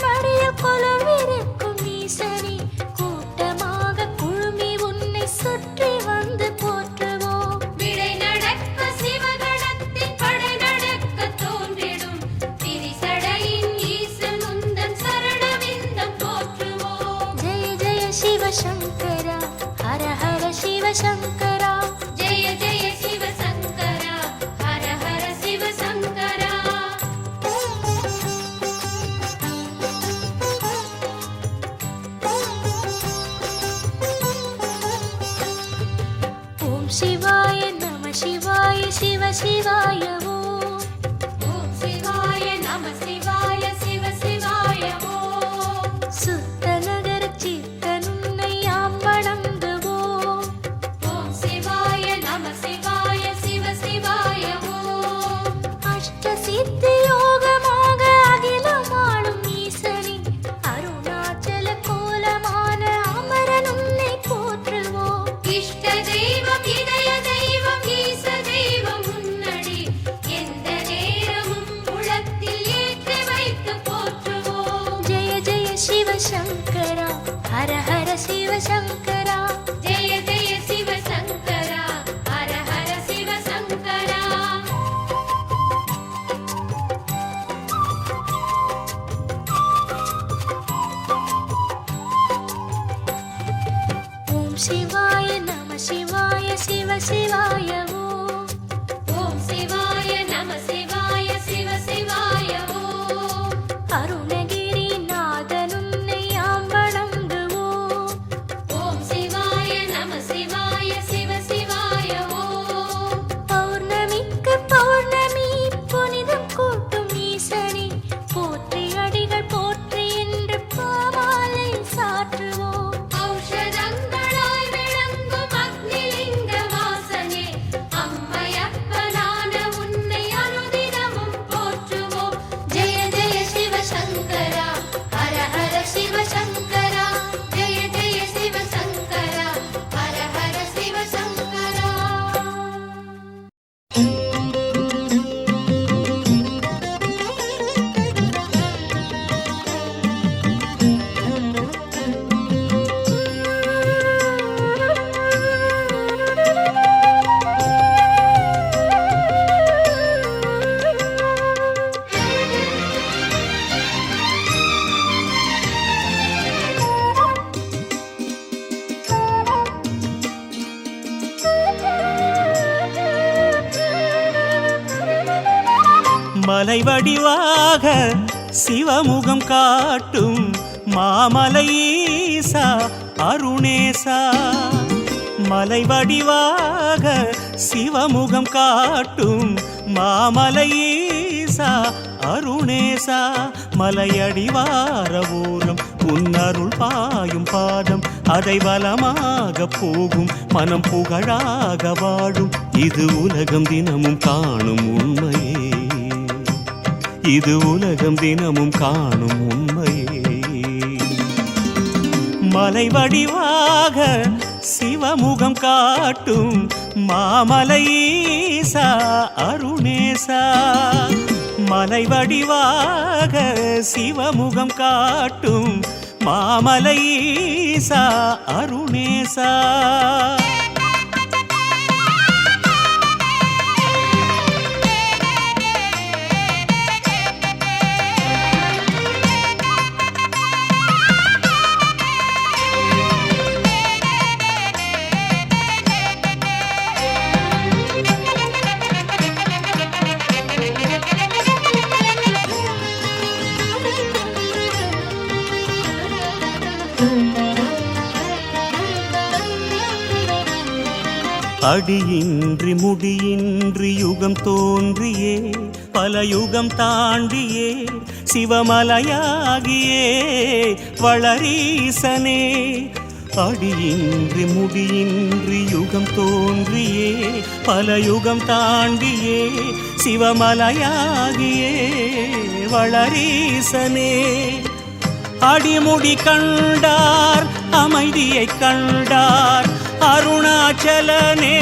கொலுவிருக்கும் ஈசனே கூட்டமாக குழுமி உன்னை சுற்றி வந்து போற்றுவோம் விடை நடக்க சிவகணத்தின் படை நடக்க தோன்றிடும் திரிசடையின் ஈசன் உந்தன் சரணவிந்தம் போற்றுவோம் ஜெய ஜெய சிவசங்கரா ஹர ஹர சிவசங்கரா ஜெய ஜெய சிவசங்கரா ஹர ஹர சிவசங்கரா ஓம் சிவாய நம சிவாய சிவ சிவாய ஓம் ஓம் சிவாய நம சிவாய சிவ சிவாய ஓம் சுத்த நகர சித்தன் உன்னை யாம் வணங்குவோம் ஓம் சிவாய நம சிவாய சிவ சிவாய ஓம் அஷ்ட சித்தி யோகமாக அகிலமாளும் ஈசனின் அருணாச்சல கோலமான அமரன் உன்னை போற்றுவோம் இஷ்ட தெய்வம் இதய தெய்வம் ஈச தெய்வம் முன்னடி எந்த நேரமும் உளத்தில் ஏற்றி வைத்து போற்றுவோம் ஜெய ஜெய சிவசங்கரா ஹர ஹர சிவசங்கரா ஜெய ஜெய சிவசங்கரா ஹர ஹர சிவசங்கரா ஓம் சிவாய நம சிவாய சிவ சிவாய ஓம் ஓம் சிவாய நம சிவாய சிவ சிவாய ஓம் அருணகிரி நாதன் உன்னை யாம் வணங்குவோம் ஓம் சிவாய நம சிவாய சிவ சிவாய ஓம் பௌர்ணமிக்கு பௌர்ணமி புனிதம் கூட்டும் ஈசனே போற்றி அடிகள் போற்றி என்று பாமாலை சாற்றுவோம் ஔஷதங்களாய் விளங்கும் அக்னிலிங்க வாசனே அம்மையப்பனான உன்னை அனுதினமும் போற்றுவோம் ஜெய ஜெய சிவசங்கரா ஹர ஹர சிவசங்கரா ஜெய ஜெய சிவசங்கரா ஹர ஹர சிவசங்கரா மலை வடிவாக சிவமுகம் காட்டும் மாமலை ஈசா அருணேசா மலை வடிவாக சிவமுகம் காட்டும் மாமலை ஈசா அருணேசா மலையடிவார ஓரம் உன்னருள் பாயும் பாதம் அதை வலமாக போகும் மனம் புகழாக வாழும் இது உலகம் தினமும் காணும் உண்மையே இது உலகம் தினமும் காணும் உண்மையே மலை வடிவாக சிவமுகம் காட்டும் மாமலை ஈசா அருணேசா மலை வடிவாக சிவமுகம் காட்டும் மாமலை ஈசா அருணேசா அடியின்றி முடியின்றி யுகம் தோன்றியே பல யுகம் தாண்டியே சிவமலையாகியே வளரீசனே. அடியின்றி முடியின்றி யுகம் தோன்றியே பல யுகம் தாண்டியே சிவமலையாகியே வளரீசனே. அடிமுடி கண்டார் அமைதியை கண்டார் அருணாச்சலனே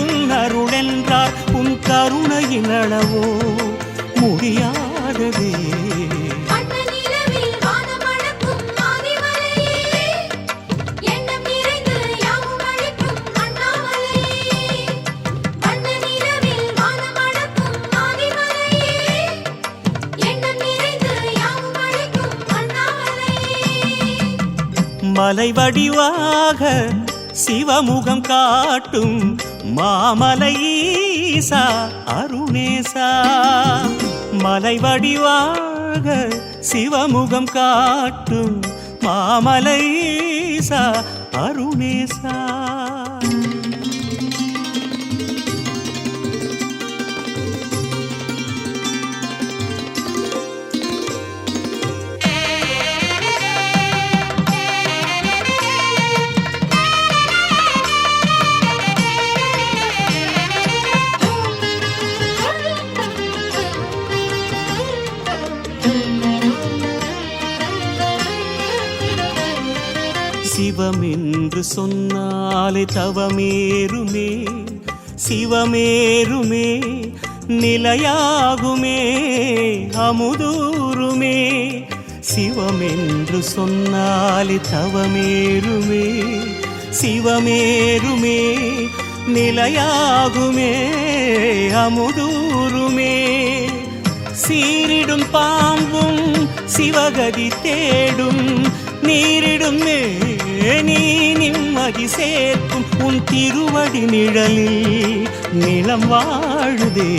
உன் அருளென்றார் உன் கருணையின் அளவோ முடியாததே. மலை வடிவாக சிவமுகம் காட்டும் மாமலை ஈசா அருணேசா. மலை வடிவாக சிவமுகம் காட்டும் மாமலை ஈசா அருணேசா. சிவம் என்று சொன்னாலே தவமேறுமே சிவமேறுமே நிலையாகுமே அமுதூருமே. சிவம் என்று சொன்னாலே தவமேறுமே சிவமேறுமே நிலையாகுமே அமுதூருமே. சீரிடும் பாம்பும் சிவகதி தேடும் நீரிடும் நீ நிம்மதி சேர்க்கும் உன் திருவடி நிழலில் நிலம் வாழுதே.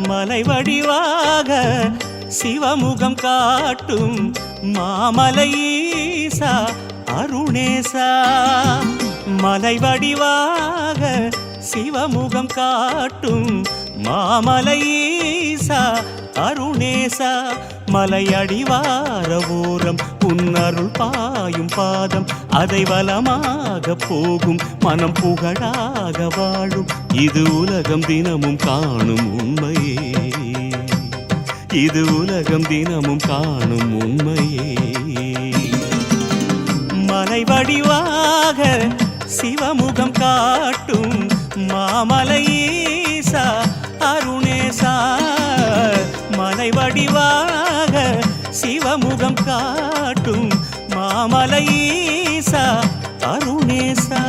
மலை வடிவாக சிவமுகம் காட்டும் மாமலை ஈசா அருணேசா. மலை வடிவாக சிவமுகம் காட்டும் மாமலை ஈசா அருணேசா. மலையடிவார ஓரம் உன்னருள் பாயும் பாதம் அதை வலமாக போகும் மனம் புகழாக வாழும் இது உலகம் தினமும் காணும் உண்மையே. இது உலகம் தினமும் காணும் உண்மையே. மலை வடிவாக சிவமுகம் காட்டும் மாமலை ஈசா அருணேசா. மலை வடிவாக சிவமுகம் காட்டும் மாமலை ஈசா அருணேசா.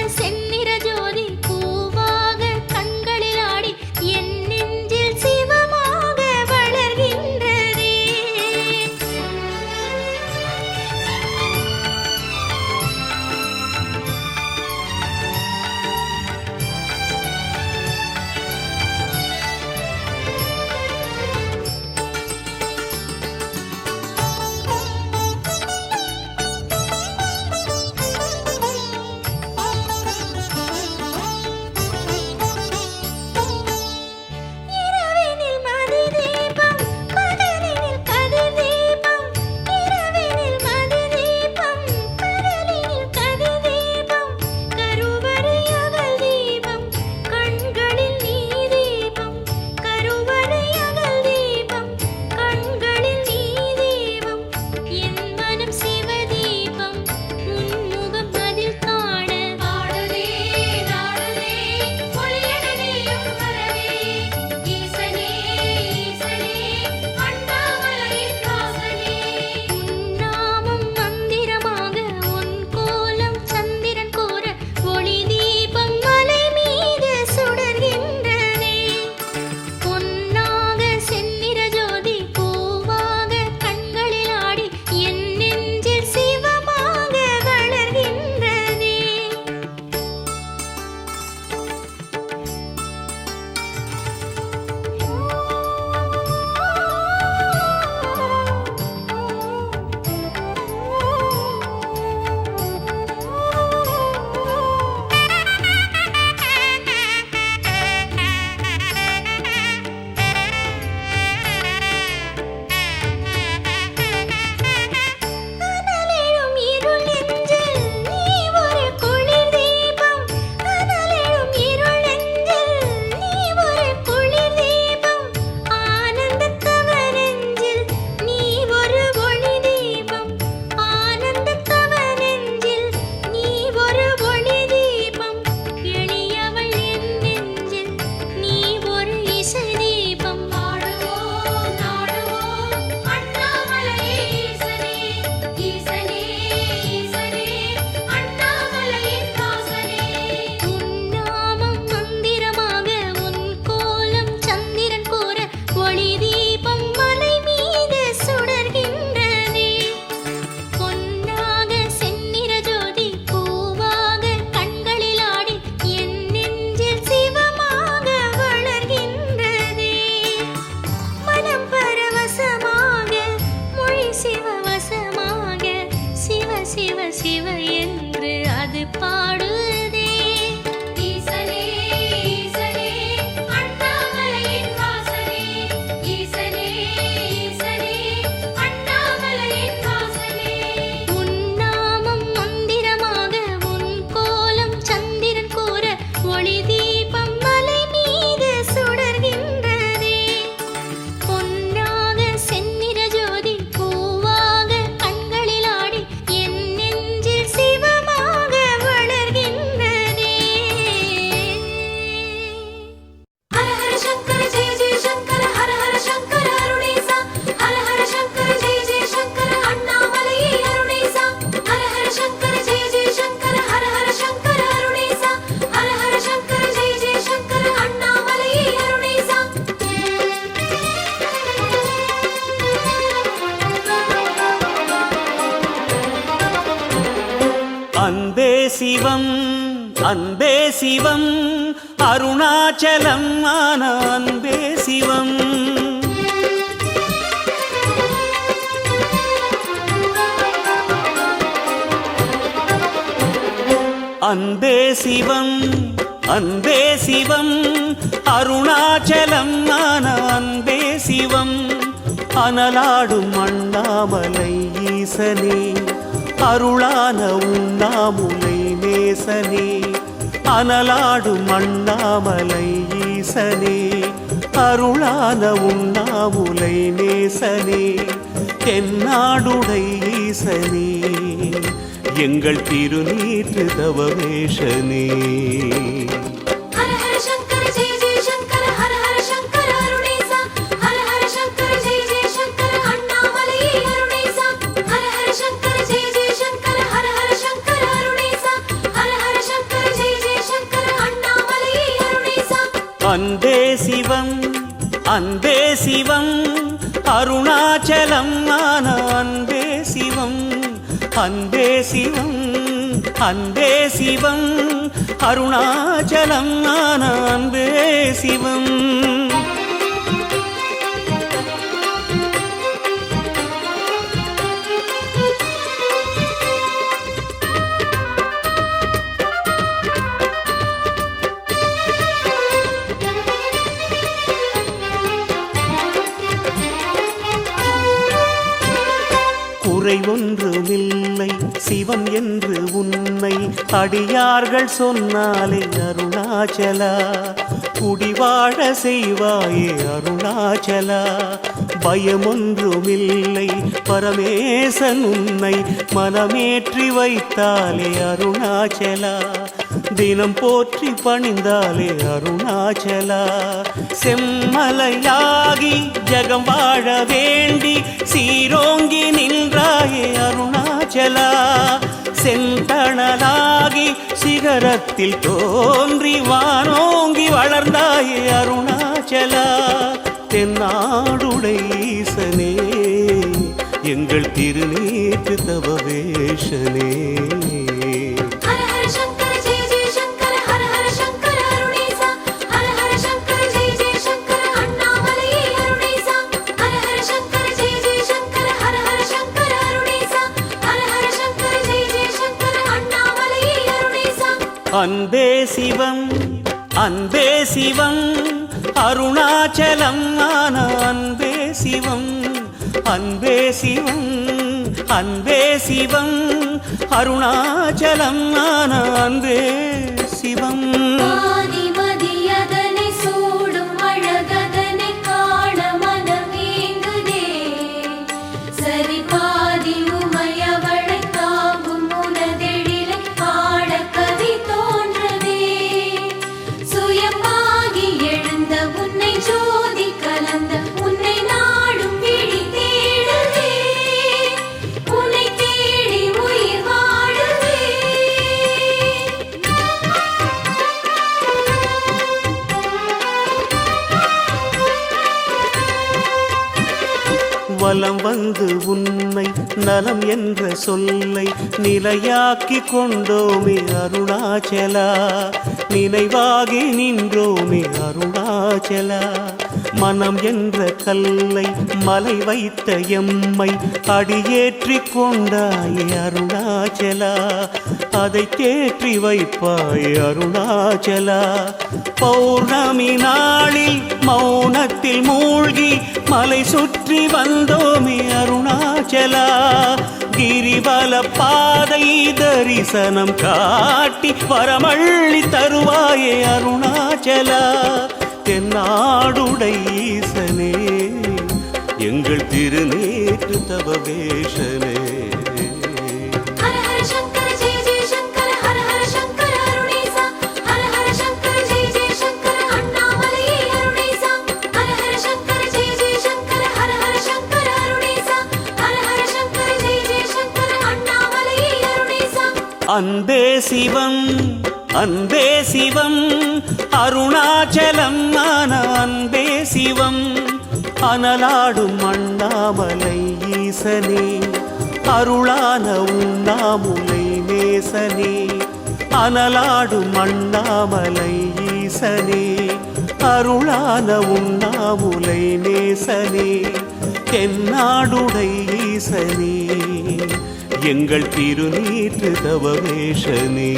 செந்நிற ஜோதி பூவாக கண்களில் ஆடி என் நெஞ்சில் அன்பே சிவம் அருணாச்சலம் ஆன அன்பே சிவம். அன்பே சிவம் அன்பே சிவம் அருணாச்சலம் ஆன அன்பே சிவம். அனலாடும் அண்ணாமலை ஈசனே அருளான உண்ணாமுலை நேசனே. அனலாடும் அண்ணாமலை ஈசனே அருளான உண்ணாமுலை நேசனே. தென்னாடுடை ஈசனே எங்கள் திருநீற்று தவவேஷனே. ஹர ஹர சங்கர ஜெய ஜெய சங்கர ஹர ஹர சங்கர அருணேசா. ஹர ஹர சங்கர ஜெய ஜெய சங்கர அண்ணாமலை அருணேசா. ஹர ஹர சங்கர ஜெய ஜெய சங்கர ஹர ஹர சங்கர அருணேசா. ஹர ஹர சங்கர ஜெய ஜெய சங்கர அண்ணாமலை அருணேசா. அன்பே சிவம் அன்பே சிவம் அருணாச்சலம் ஆன அன்பே சிவம். அன்பே சிவம் அன்பே சிவம் அருணாச்சலம் ஆன அன்பே சிவம். குறை ஒன்றுமில்லை சிவம் என்று உன்னை அடியார்கள் சொன்னாலே அருணாச்சலா. குடிவாழ செய்வாயே அருணாச்சலா. பயமொன்றுமில்லை பரமேசன் உன்னை மனமேற்றி வைத்தாலே அருணாச்சலா. தினம் போற்றி பணிந்தாலே அருணாச்சலா. செம்மலையாகி ஜகம் வாழ வேண்டி சீரோங்கி நின்றாயே அருணாச்சலா. செந்தணலாகி சிகரத்தில் தோன்றி வானோங்கி வளர்ந்தாயே அருணாச்சலா. தென்னாடுடை ஈசனே எங்கள் திருநீற்று தவவேஷனே. ஹர ஹர சங்கர ஜெய ஜெய சங்கர ஹர ஹர சங்கர அருணேசா. ஹர ஹர சங்கர ஜெய ஜெய சங்கர அண்ணாமலை அருணேசா. ஹர ஹர சங்கர ஜெய ஜெய சங்கர ஹர ஹர சங்கர அருணேசா. ஹர ஹர சங்கர ஜெய ஜெய சங்கர அண்ணாமலை அருணேசா. அன்பே சிவம் அன்பே சிவம் அருணாச்சலம் ஆன அன்பே சிவம். அன்பே சிவம் அன்பே சிவம் அருணாச்சலம் ஆன அன்பே சிவம். ஆதிமதியதனை சூடும் அழகதனை காண மனம் ஏங்குதே. சரி பாதி உமையவளை தாங்கும் உனதெழிலை பாட கவி தோன்றதே. சுயமாகி எழுந்த உன்னை ஜோதி கலந்த உன்னை நாடும் விழி தேடுதே. உன்னை தேடி உயிர் வாழுதே. வலம் வந்து உன்னை நலம் என்ற சொல்லை நிலையாக்கி கொண்டோமே அருணாச்சலா. நினைவாகி நின்றோமே அருணாச்சலா. மனம் என்ற கல்லை மலை வைத்த எம்மை அடியேற்றி கொண்டாயே அருணாச்சலா. அதை தேற்றி வைப்பாய் அருணாச்சலா. பௌர்ணமி நாளில் மௌனத்தில் மூழ்கி மலை சுற்றி வந்தோமே அருணாச்சலா. கிரிவல பாதை தரிசனம் காட்டி வரமள்ளி தருவாயே அருணாச்சலா. தென்னாடுடை ஈசனே எங்கள் திருநீற்று தவவேஷனே. ஹர ஹர சங்கர ஜெய ஜெய சங்கர ஹர ஹர சங்கர அருணேசா. ஹர ஹர சங்கர ஜெய ஜெய சங்கர அண்ணாமலை அருணேசா. ஹர ஹர சங்கர ஜெய ஜெய சங்கர ஹர ஹர சங்கர அருணேசா. ஹர ஹர சங்கர ஜெய ஜெய சங்கர அண்ணாமலை அருணேசா. அன்பே சிவம் அன்பே சிவம் அருணாச்சலம் ஆன அன்பே சிவம். அனலாடும் அண்ணாமலை ஈசனே அருளான உண்ணாமுலை நேசனே. அனலாடும் அண்ணாமலை ஈசனே, அருளான உண்ணாமுலை நேசனே, தென்னாடுடை ஈசனே, எங்கள் திருநீற்று தவவேஷனே.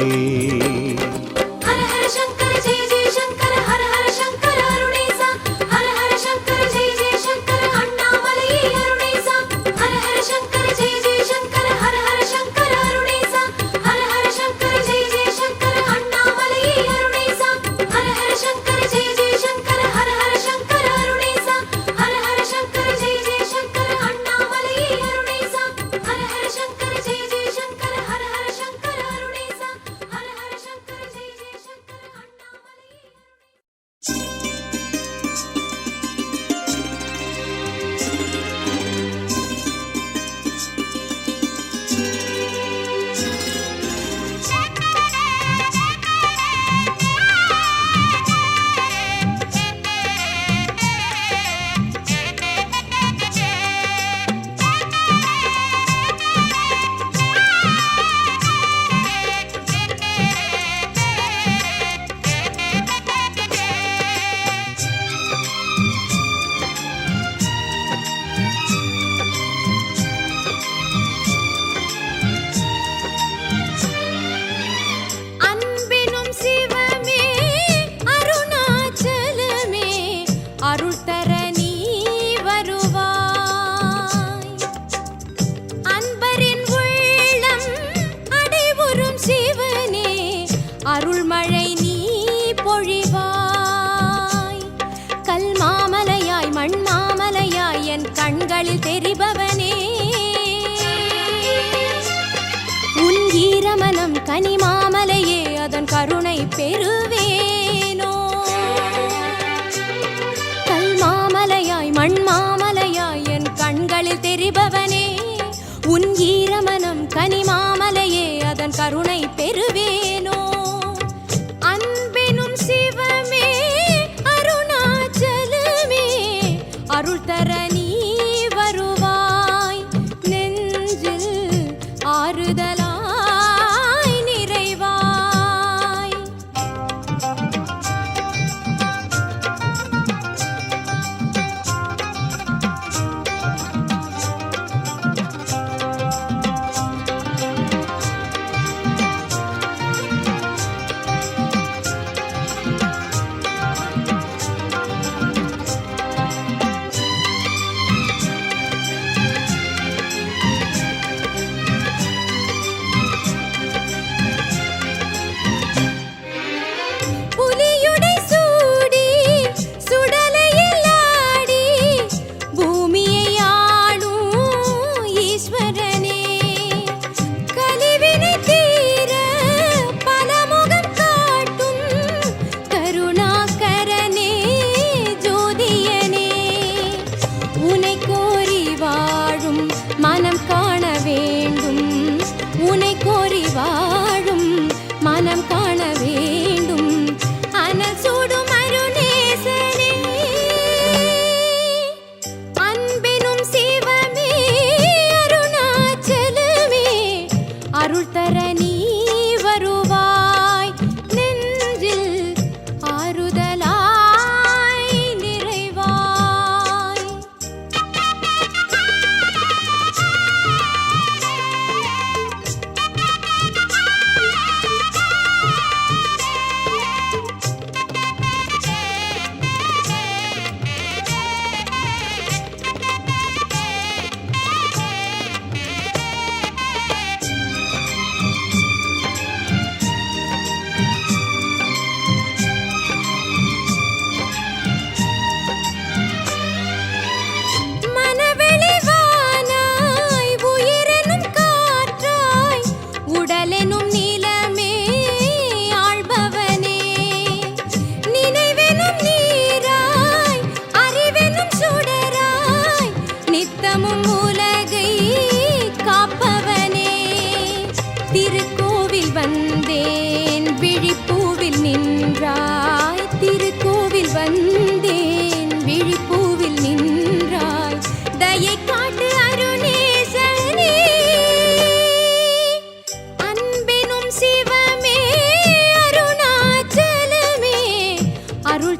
ஹர ஹர சங்கர ஜெய ஜெய சங்கர ஹர ஹர சங்கர அருணேசா ஹர ஹர சங்கர ஜெய ஜெய சங்கர அண்ணாமலையே அருணேசா ஹர ஹர சங்கர ஜெய ஜெய சங்கர ஹர ஹர சங்கர அருணேசா ஹர ஹர சங்கர ஜெய ஜெய சங்கர அண்ணாமலையே அருணேசா ஹர ஹர சங்கர ஜெய ஜெய சங்கர ஹர ஹர சங்கர அருணேசா ஹர ஹர சங்கர ஜெய ஜெய சங்கர அண்ணாமலையே அருணேசா ஹர ஹர சங்கர ஜெய ஜெய சங்கர ஹர ஹர சங்கர அருணேசா ஹர ஹர சங்கர ஜெய ஜெய சங்கர அண்ணாமலையே. அன்பினும் சிவமே அருணாச்சலமே அருள் தர நீ வருவாய். அன்பரின் உள்ளம் அடைவுறும் சிவனே அருள்மழை நீ பொழிவாய். கல் மாமலையாய் மண் மாமலையாய் என் கண்களில் தெரிபவனே, உன் ஈரமனம் கனிமாமலையே அதன் கருணை பெறுவேனோ. கல் மாமலையாய் மண் மாமலையாய் என் கண்களில் தெரிபவனே, உன் ஈரமனம் கனிமாமலையே அதன் கருணை பெறுவேனோ. அன்பினும் சிவமே அருணாச்சலமே அருள் தர நீ வருவாய். நெஞ்சில் ஆறுதலாய் நிறைவாய்.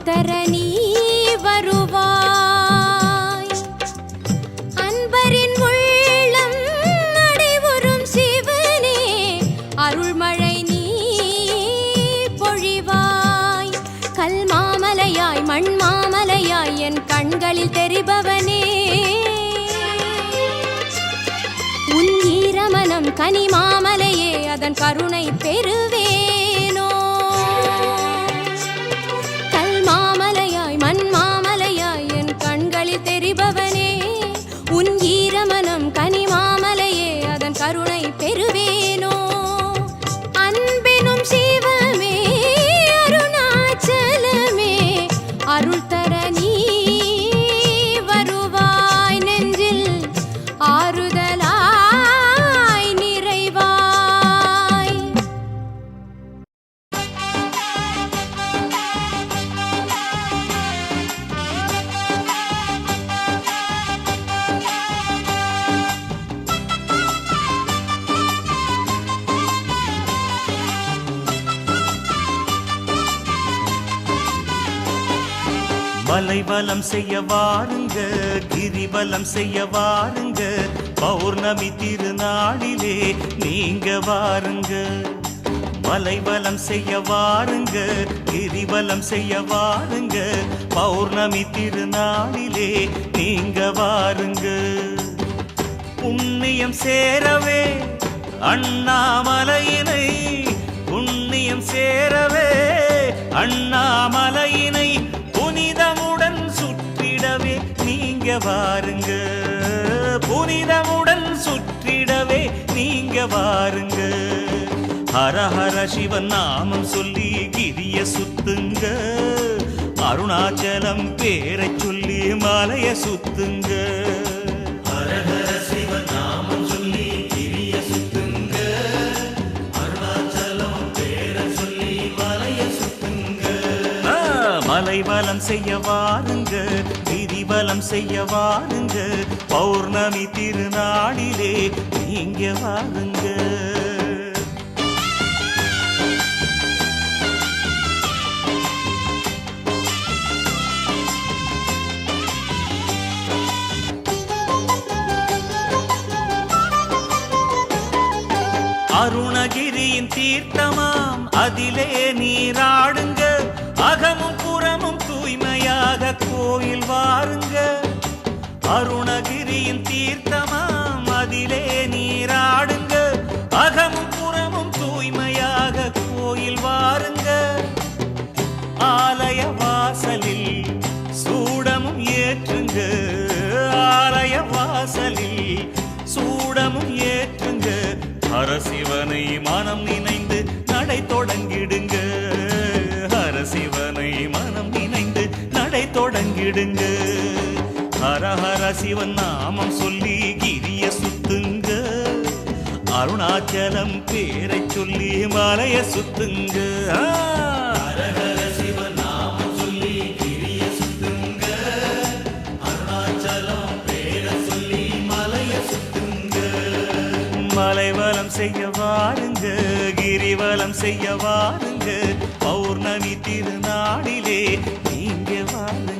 அருள் தர நீ வருவாய். அன்பரின் உள்ளம் நடைபெறும் சிவனே, அருள்மழை நீ பொழிவாய். கல் மாமலையாய் மண் மாமலையாய் என் கண்களில் தெரிபவனே, உன் ஈரமனம் கனி மாமலையே, அதன் கருணை பெறுவேனோ. கல் மாமலையாய் மண் மாமலையாய் என் கண்களில் தெரிபவனே, உன் ஈரமனம் கனி மாமலையே, அதன் கருணை பெறுவேனோ. அன்பெனும் சிவமே அருணாச்சலமே, அருள் தர நீ வருவாய். நெஞ்சில் ஆறுதலாய் நிறைவாய். மலைவலம் செய்ய வாருங்க, கிரிவலம் செய்ய வாருங்க, பௌர்ணமி திருநாளிலே நீங்க வாருங்க. மலைவலம் செய்ய வாருங்க, கிரிவலம் செய்ய வாருங்க, பௌர்ணமி திருநாளிலே நீங்க வாருங்க. புண்ணியம் சேரவே அண்ணாமலையினை, புண்ணியம் சேரவே அண்ணாமலையினை புனிதமுடன் சுற்றிடவே நீங்க வாருங்க. புனிதமுடன் சுற்றிடவே நீங்க வாருங்க. ஹர ஹர சிவன் நாமம் சொல்லி கிரிய சுத்துங்க, அருணாச்சலம் பேரை சொல்லி மலைய சுத்துங்க. ஹர ஹர சிவன் நாமம் சொல்லி கிரிய சுத்துங்க, அருணாச்சலம் பேரை சொல்லி மலைய சுத்துங்க. மலைவலம் செய்ய வாருங்க, கிரிவலம் செய்ய வாருங்க, பௌர்ணமி திருநாளிலே நீங்க வாருங்க. அருணகிரியின் தீர்த்தமாம் அதிலே நீராடுங்க, அகமும் புறமும் தூய்மையாக கோயில் வாருங்க. அருணகிரியின் தீர்த்தமாம் அதிலே நீராடுங்க, அகமும் புறமும் தூய்மையாக கோயில் வாருங்க. ஆலய வாசலில் சூடமும் ஏற்றுங்க, ஆலய வாசலில் சூடமும் ஏற்றுங்க. ஹரசிவனை மனம் நினைந்து நடை தொடங்கிடுங்க, ஹரசிவனை மனம் நினைந்து நடை தொடங்கிடுங்க. ஹர ஹர சிவன் நாமம் சொல்லி கிரிய சுத்துங்க, அருணாச்சலம் பேரை சொல்லி மலைய சுத்துங்க. ஹர ஹர சிவன் நாமம் சொல்லி கிரிய சுத்துங்க, அருணாச்சலம் பேரை சொல்லி மலைய சுத்துங்க. மலைவலம் செய்ய வாருங்க, கிரிவலம் செய்ய வாருங்க, பௌர்ணமி திருநாளிலே நீங்க வாருங்க.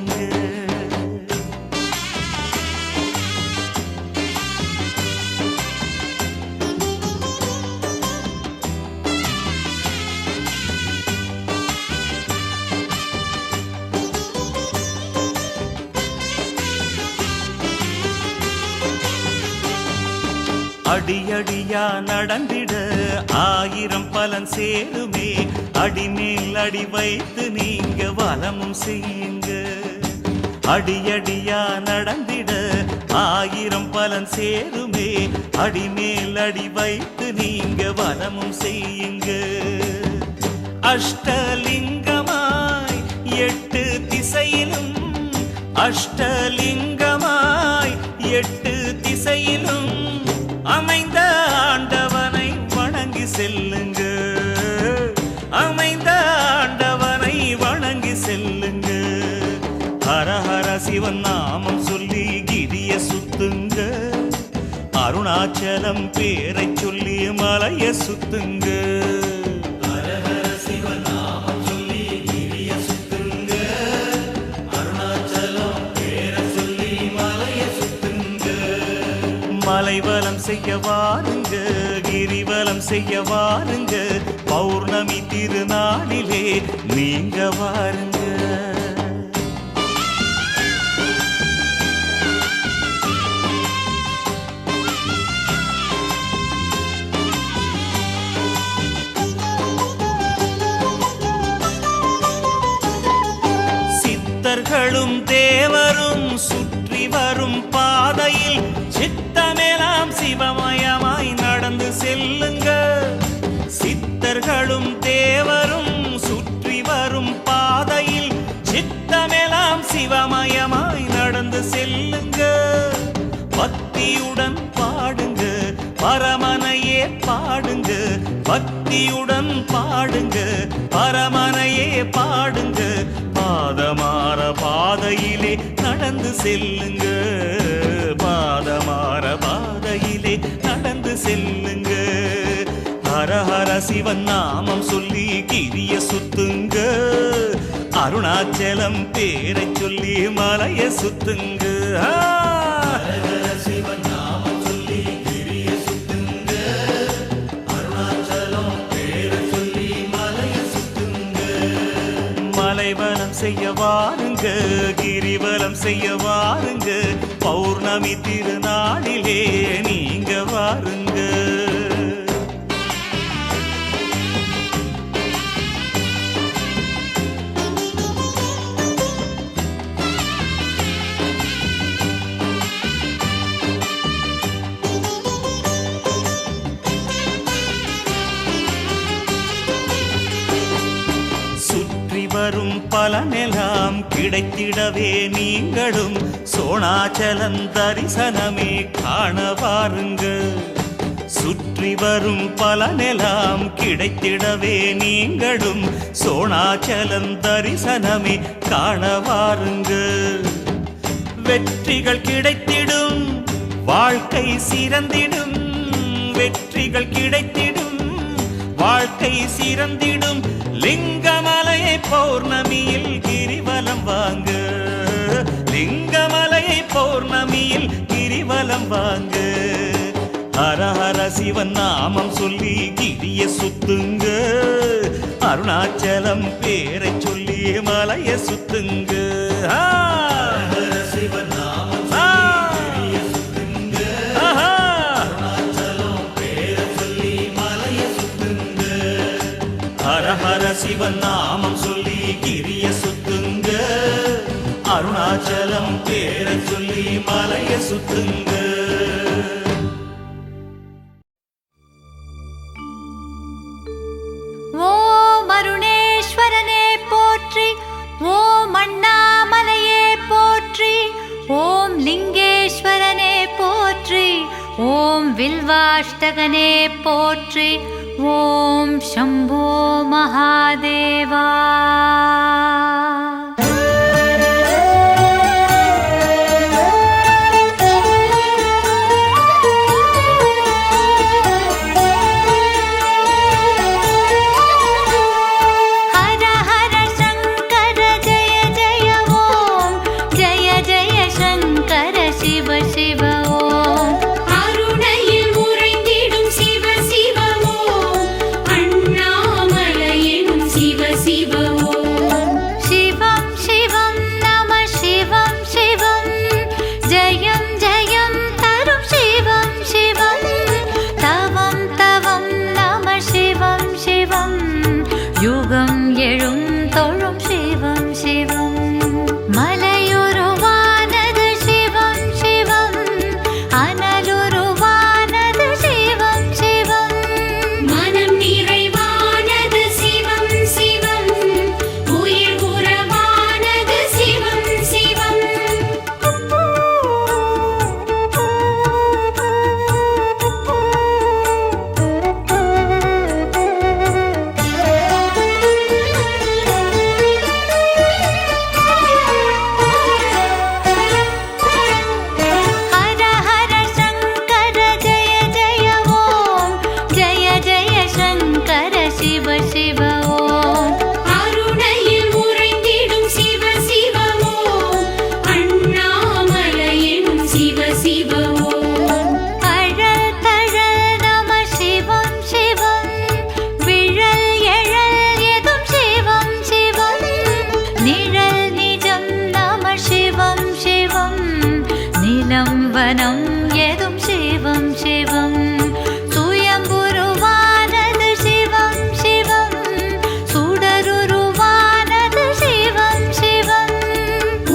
அடியடியா நடந்திட ஆயிரம் பலன் சேருமே, அடிமேல் அடி வைத்து நீங்க வலமும் செய்யுங்க. அடியடியா நடந்திட ஆயிரம் பலன் சேருமே, அடிமேல் அடி வைத்து நீங்க வலமும் செய்யுங்க. அஷ்டலிங்கமாய் 8 திசையிலும், அஷ்டலிங்கமாய் 8 திசையிலும் அமைந்த ஆண்டவனை வணங்கி செல்லுங்க, அமைந்த ஆண்டவனை வணங்கி செல்லுங்க. ஹர ஹர சிவன் நாமம் சொல்லி கிரிய சுத்துங்க, அருணாச்சலம் பேரை சொல்லி மலைய சுத்துங்க. ஹர ஹர சிவன் நாமம் சொல்லி கிரிய சுத்துங்க, செய்ய வாருங்க, கிரிவலம் செய்ய வாருங்க, பௌர்ணமி திருநாளிலே நீங்க வாருங்க. சித்தர்களும் தேவரும் சுற்றி வரும் பாதையில் சித்தமெல்லாம் சிவமயமாய் நடந்து செல்லுங்க. சித்தர்களும் தேவரும் சுற்றி வரும் பாதையில் சித்தமெல்லாம் சிவமயமாய் நடந்து செல்லுங்க. பக்தியுடன் பாடுங்க, பரமனையே பாடுங்க, பக்தியுடன் பாடுங்க, பரமனையே பாடுங்க. பாதமாற பாதையிலே நடந்து செல்லுங்க, பாதமாற பாதையிலே நடந்து செல்லுங்க. ஹர ஹர சிவன் நாமம் சொல்லி கிரிய சுத்துங்க, அருணாச்சலம் பேரை சொல்லி மலைய சுத்துங்க. சிவன் நாமம் சொல்லி கிரிய சுத்துங்க, அருணாச்சலம் பேரை சொல்லி மலைய சுத்துங்க. மலைவனம் செய்ய வாருங்க, கிரிவலம் செய்ய வாருங்க, பௌர்ணமி திருநாளிலே நீங்க வாருங்க. வரும் பலனெல்லாம் கிடைத்திடவே நீங்களும் சோணாச்சலம் தரிசனமே காண வாருங்க. சுற்றி வரும் பலனெல்லாம் கிடைத்திடவே நீங்களும் சோணாச்சலம் தரிசனமே காண வாருங்க. வெற்றிகள் கிடைத்திடும், வாழ்க்கை சிறந்திடும், வெற்றிகள் கிடைத்திடும், வாழ்க்கை சிறந்திடும். லிங்கமலையை பௌர்ணமியில் கிரிவலம் வாங்க, லிங்கமலையை பௌர்ணமியில் கிரிவலம் வாங்க. ஹர ஹர சிவன் நாமம் சொல்லி கிரிய சுத்துங்க, அருணாச்சலம் பேரை சொல்லி மலைய சுத்துங்க. சிவன் நாமம் சொல்லி கிரிய சுத்துங்க, அருணாச்சலம் பேரை சொல்லி மலைய சுத்துங்க. ஹர ஹர சிவன் நாமம் சொல்லி கிரிய சுத்துங்க, அருணாச்சலம் பேரை சொல்லி மலைய சுத்துங்க. ஓம் அருணேஸ்வரனே போற்றி, ஓம் அண்ணாமலையே போற்றி, ஓம் லிங்கேஸ்வரனே போற்றி, ஓம் வில்வாஷ்டகனே போற்றி, ஓம் சம்போ மகாதேவா. சிவ சுதனம் ஏதும் சிவம் சிவம் சுயம்புருவானது சிவம் சிவம் சுடருருவானது சிவம் சிவம்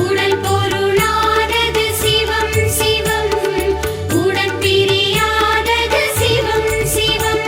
உடல் பொருளானது சிவம் சிவம் உடன் பிரியாதது சிவம் சிவம்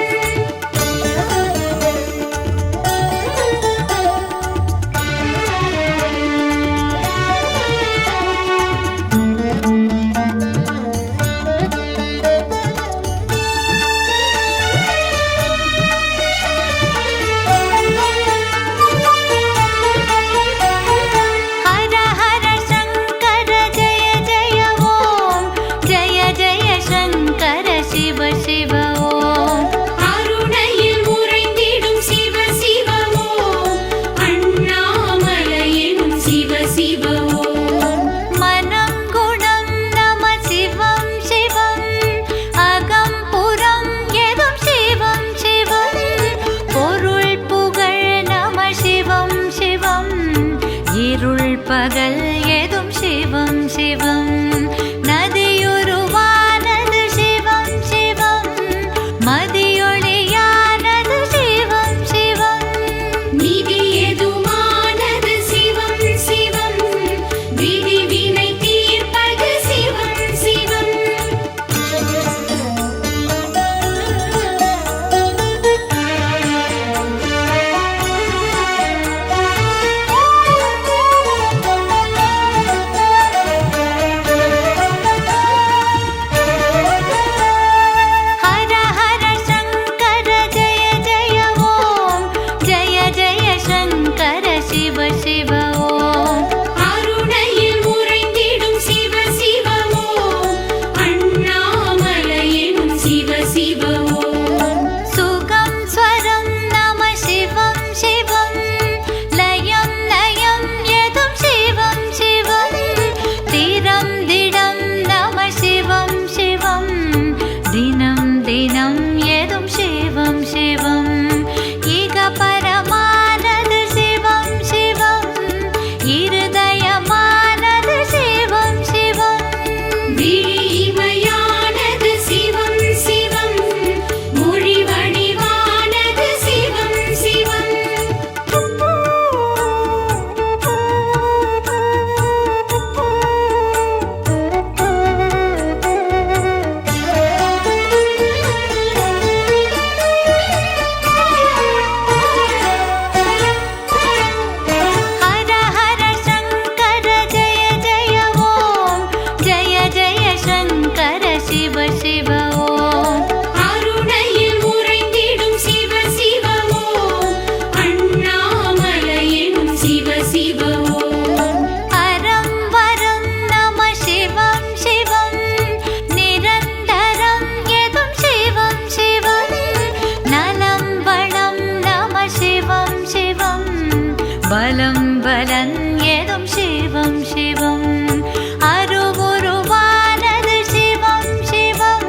ஹர ஹர சங்கர ஜய ஜய ஓம் ஜய ஜய சங்கர சிவ சிவ ஓம் அருணையில் உறைந்திடும் சிவ சிவ ஓம் அண்ணாமலையினும் சிவ சிவ ஓம் மனம் குணம் நம சிவம் சிவம் அகம் புறம் எதும் சிவம் சிவம் பொருள் புகழ் நம சிவம் சிவம் இருள் பகல் எதும் சிவம் சிவம் நதியுருவானது சிவம் சிவம் மதியொளியானது சிவம் சிவம் நிதி எதுமானது சிவம் சிவம் விதி வினை தீர்ப்பது சிவம் சிவம் ஹர ஹர சங்கர ஜய ஜய ஓம் ஜய ஜய சங்கர சிவ சிவ ஓம் அருணையில் உறைந்திடும் சிவ சிவ ஓம் அண்ணாமலையினும் சிவ சிவ ஓம் சுகம் ஸ்வரம் நம சிவம் சிவம் லயம் லயம் எதும் சிவம் சிவம் திரம் திடம் நம சிவம் சிவம் தினம் தினம் எதும் சிவம் சிவம் ஈக பரமானது சிவம் சிவம் இருதயமானது சிவம் சிவம் விழிமையானது சிவம் சிவம் மொழி வடிவானது சிவம் சிவம் ஹர ஹர சங்கர ஜய ஜய ஓம் ஜய ஜய சங்கர சிவ சிவ ஓம் அருணையில் உறைந்திடும் சிவ சிவ ஓம் அண்ணாமலையினும் சிவ சிவ ஓம் அறம் வரம் நம சிவம் சிவம் நிரந்தரம் எதும் சிவம் சிவம் நலம் வளம் நம சிவம் சிவம் பலம் பலன் எதும் சிவம் சிவம் அருவுருவானது சிவம் சிவம்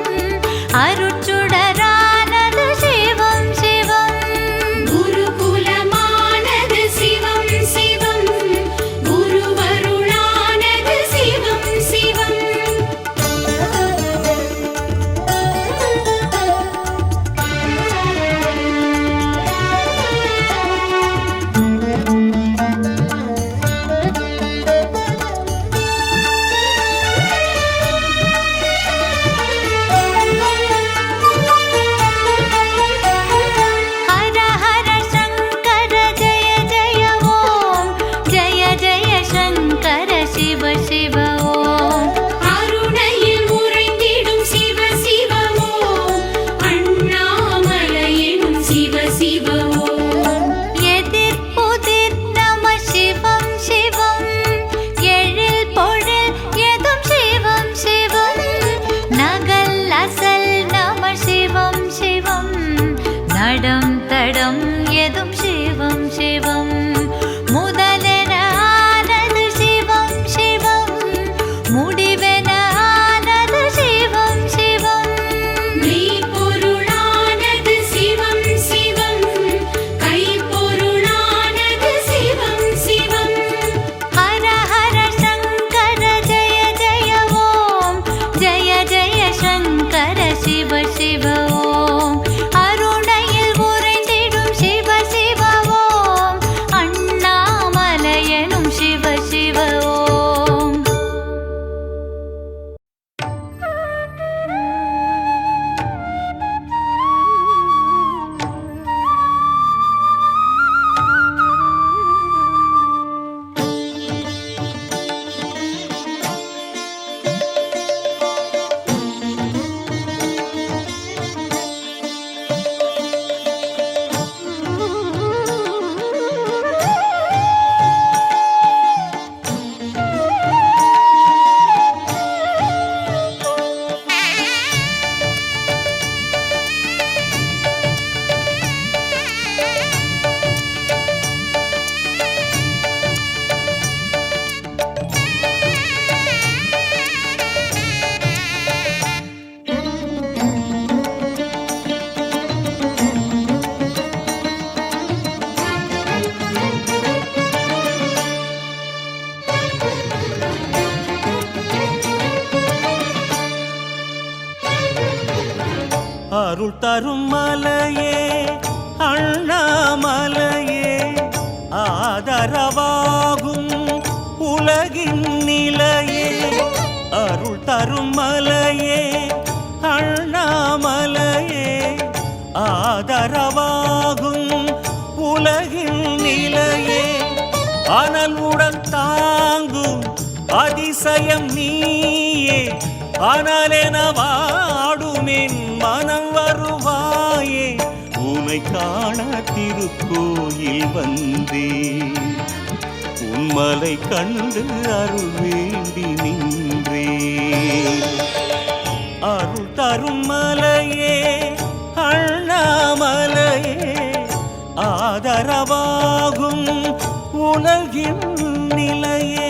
அருட்சுடரானது சிவம் சிவம் குருகுலமானது சிவம் சிவம் குருவருளானது சிவம் சிவம் அருள் தரும் மலையே அண்ணாமலையே ஆதரவாகும் உலகின் நிலையே அருள் தரும் மலையே அண்ணாமலையே ஆதரவாகும் உலகின் நிலையே அனலுடன் தாங்கும் அதிசயம் நீயே அனலென வாடுமென் மனம் வருவாயே உனை காண திருக்கோயில் வந்தே உன்மலை கண்டு அருள் வேண்டி நின்றே அருள் தரும் மலையே அண்ணாமலையே ஆதரவாகும் உலகின் நிலையே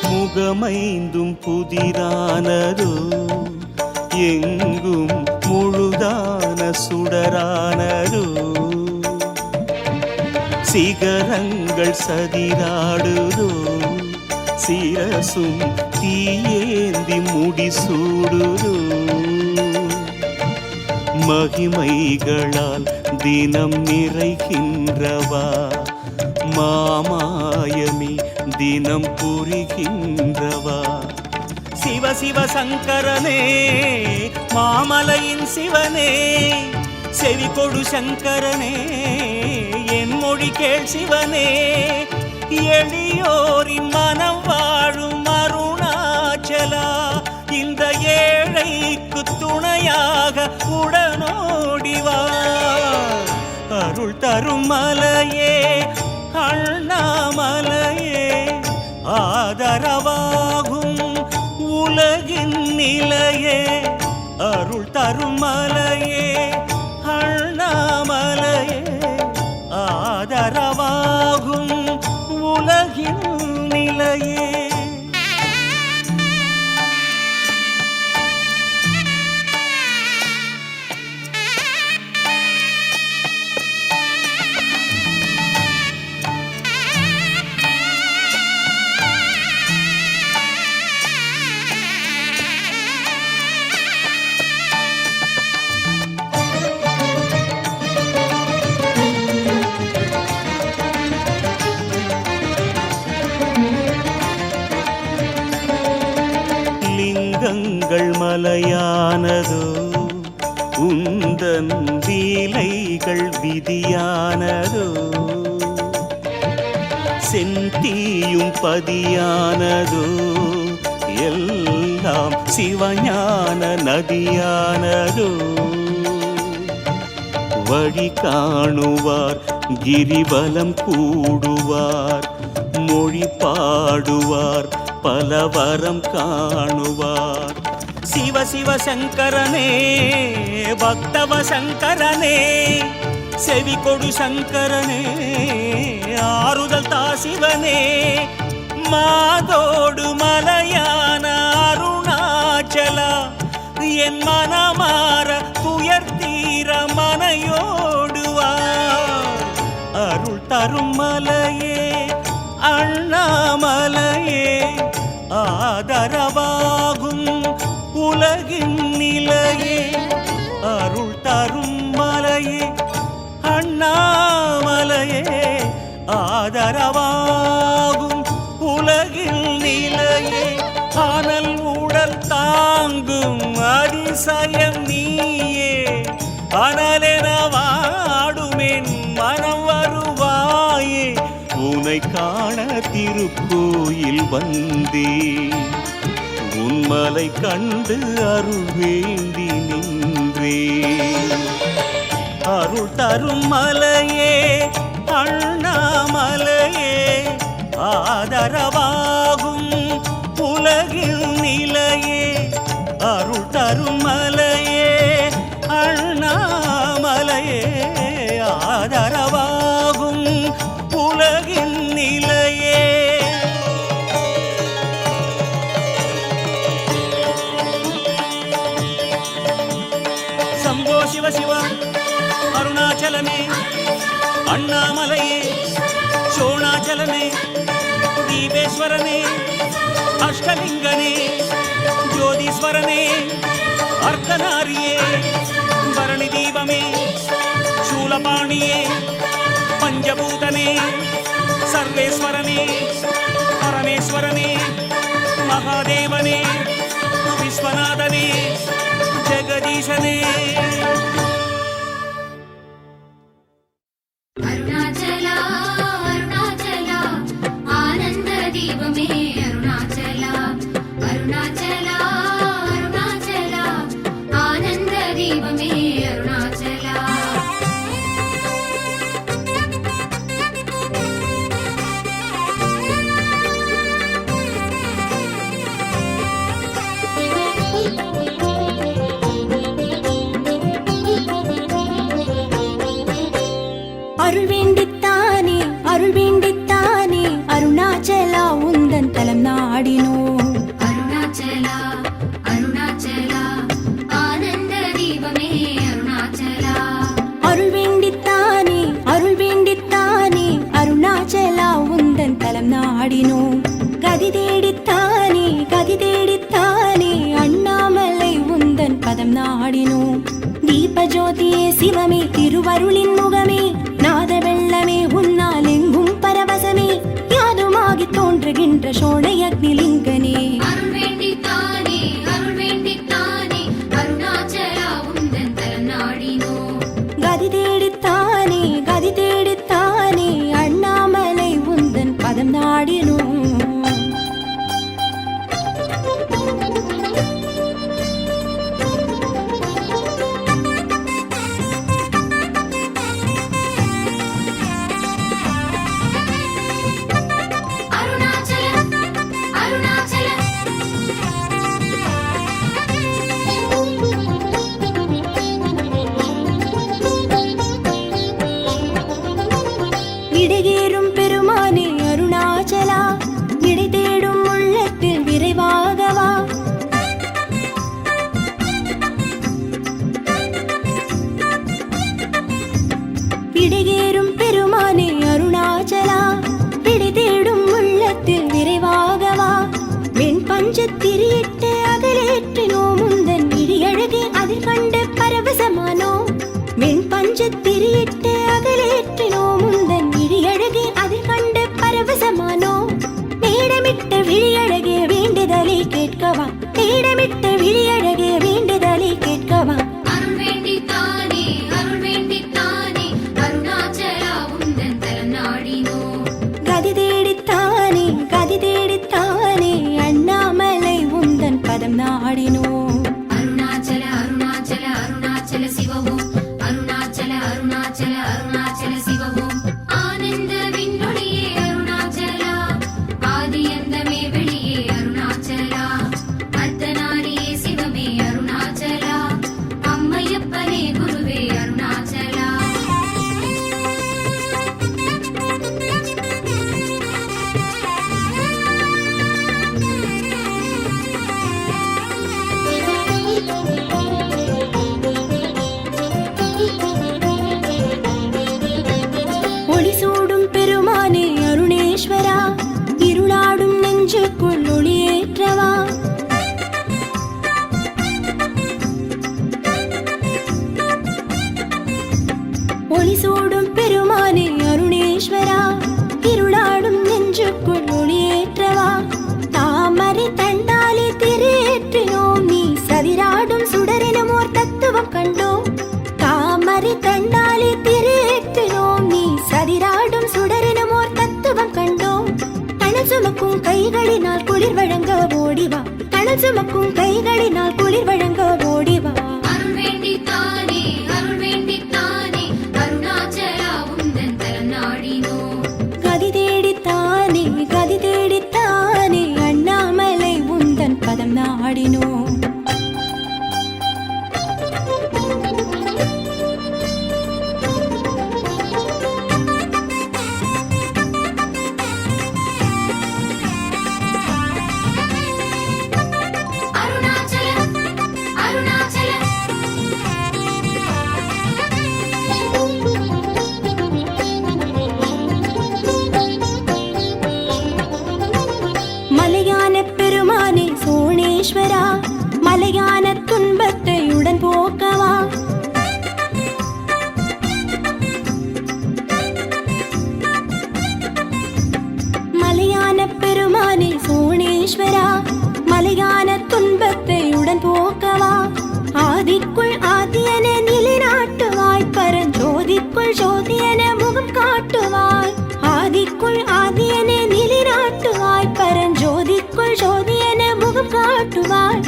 முகமைந்தும் புதிரானதோ எங்கும் முழுதான சுடரானதோ சிகரங்கள் சதிராடுதோ சிரசும் தீயேந்தி முடிசூடுதோ மகிமைகளால் தினம் நிறைகின்றவா மாமாயமி தினம் புரிகின்றவா சிவ சிவ சங்கரனே மாமலையின் சிவனே செவி கொடு சங்கரனே என் மொழி கேள் சிவனே எளியோரின் மனம் வாழும் அருணாச்சலா இந்த ஏழைக்கு துணையாக உடனோடிவா அருள் தரும் மலையே அண்ணாமலையே ஆதரவாகும் உலகின் நிலையே அருள் தரும் மலையே அண்ணாமலையே ஆதரவாகும் உலகின் நிலையே லிங்கங்கள் மலையானதோ உந்தன் லீலைகள் விதியானதோ செந்தீயும் பதியானதோ எல்லாம் சிவஞான நதியானதோ வழி காணுவார் கிரிபலம் கூடுவார் மொழி பாடுவார் பலவரம் காணுவார் சிவ சிவ சங்கரனே பக்தவ சங்கரனே செவி கொடு சங்கரனே ஆறுதல் தா சிவனே மாதோடு மலையான அருணாச்சலா என் மனமாற துயர் தீர மனையோடுவா அருள் தரும் மலையே அண்ணாமலையே ஆதரவாகும் உலகின் நிலையே அருள் தரும் மலையே அண்ணாமலையே ஆதரவாகும் உலகின் நிலையே அனல் உடல் தாங்கும் அதிசயம் நீயே அனலென வாடுமென் மனம் வருவாயே உனை காண திருக்கோயில் வந்தே உன்மலை கண்டு அருள் வேண்டி நின்றே அருள் தரும் மலையே அண்ணாமலையே ஆதரவாகும் உலகில் நிலையே அருள் தரும் மலையே அண்ணாமலையே ஆதரவாகும் உலகின் நிலையே சம்போ சிவ சிவ அருணாச்சலமே அண்ணாமலையே சோணாச்சலமே தீபேஸ்வரனே அஷ்டலிங்கனே ஜோதீஸ்வரனே அர்த்தநாரியே பரணி தீபமே சூலபாணியே பஞ்சபூதனே சர்வேஸ்வரனே பரமேஸ்வரனே மகாதேவனே விஸ்வநாதனே ஜெகதீசனே அருணாச்சலா அருணாச்சலா ஆனந்த தீபமே அருணாச்சலா அருணாச்சலா அருணாச்சலா ஆனந்த தீபமே அருணாச்சலா அருள் வேண்டித்தானே அருள் வேண்டித்தானே அருணாச்சலா உந்தன் தலம் நாடினோம். அருணாச்சலா அருணாச்சலா ஆனந்த தீபமே அருணாச்சலா அருள் வேண்டித்தானே அருள் வேண்டித்தானே அருணாச்சலா உந்தன் தலம் நாடினோம். கதி தேடித்தானே கதி தேடித்தானே அண்ணாமலை உந்தன் பதம் நாடினோம். தீப ஜோதியே சிவமே திருவருளின் முகமே நாத வெள்ளமே உன்னால் எங்கும் பரவசமே யாதுமாகி தோன்றுகின்ற சோழ அக்னிலிங்கனே. அருள் வேண்டித்தானே அருணாச்சலா உந்தன் தலம் நாடினோம். கதி தேடித்தானே கதி தேடித்தானே அண்ணாமலை உந்தன் பதம் நாடினோம். அருணாச்சல அருணாச்சல விடையேறும் பெருமானே அருணாச்சலா விடை தேடும் உள்ளத்தில் விரைவாகவா. விடையேறும் பெருமானே அருணாச்சலா விடை தேடும் உள்ளத்தில் விரைவாகவா. வெண் பஞ்சத்திரியிட்டு அகலேற்றினோம் முந்தன் விழியழகே அதில் கண்டு பரவசமானோம். வெண் பஞ்சத்திரியிட்டு அகலேற்றினோம் முந்தன் விழியழகே அதில் கண்டு பரவசமானோம். மேடமிட்ட விழியழகே வேண்டுதலை கேட்கவா மேடமிட்ட விழியழகே வேண்டுதலை கேட்கவா. அருள் வேண்டித்தானே அருணாச்சலா உந்தன் தலம் நாடினோம். கதி தேடித்தானே கதி தேடித்தானே அண்ணாமலை உந்தன் பதம் நாடினோம். அருணாச்சல அருணாச்சல அருணாச்சல சிவவும் அருணாச்சல அருணாச்சல அருணாச்சல சிவவும் ஆனந்த விண்ணொளியே அருணாச்சலா ஆதி அந்தமே வெளியே அருணாச்சலா அர்த்தநாரியே சிவமே அருணாச்சலா அம்மையப்பனே குருவே அருணாச்சலா ஒளி சூடும் பெருமானே அருணேஸ்வரா இருளாடும் நெஞ்சுக்குள் ஒளியேற்றவா. ஒளி சூடும் பெருமானே அருணேஸ்வரா இருளாடும் நெஞ்சுக்குள் ஒளியேற்றவா. தாமரை தண்டாலே திரையேற்றினோம் நீ சதிராடும் சுடரெனும் ஓர் தத்துவம் கண்டோம். தாமரை தண்டாலே திரையேற்றினோம் நீ சதிராடும் சுடரெனும் ஓர் தத்துவம் கண்டோம். தணல் சுமக்கும் கைகளினால் குளிர் வழங்க ஓடிவா தணல் சுமக்கும் கைகளினால் குளிர் வழங்க ஓடிவா. அருள் வேண்டித்தானே நாடினோம். மலையான பெருமானே சோணேஸ்வரா, மலையான துன்பத்தை உடன் போக்கவா. மலையான பெருமானே சோணேஸ்வரா, மலையான துன்பத்தை உடன் போக்கவா. ஆதிக்குள் ஆதியன நிலைநாட்டுவாய், பரஞ்சோதிக்குள் ஜோதியன முகம் காட்டுவாய். ஆதிக்குள் ஆதியன நிலைநாட்டுவாய், பரஞ்சோதிக்குள் ஜோதியன முகம் காட்டுவாய்.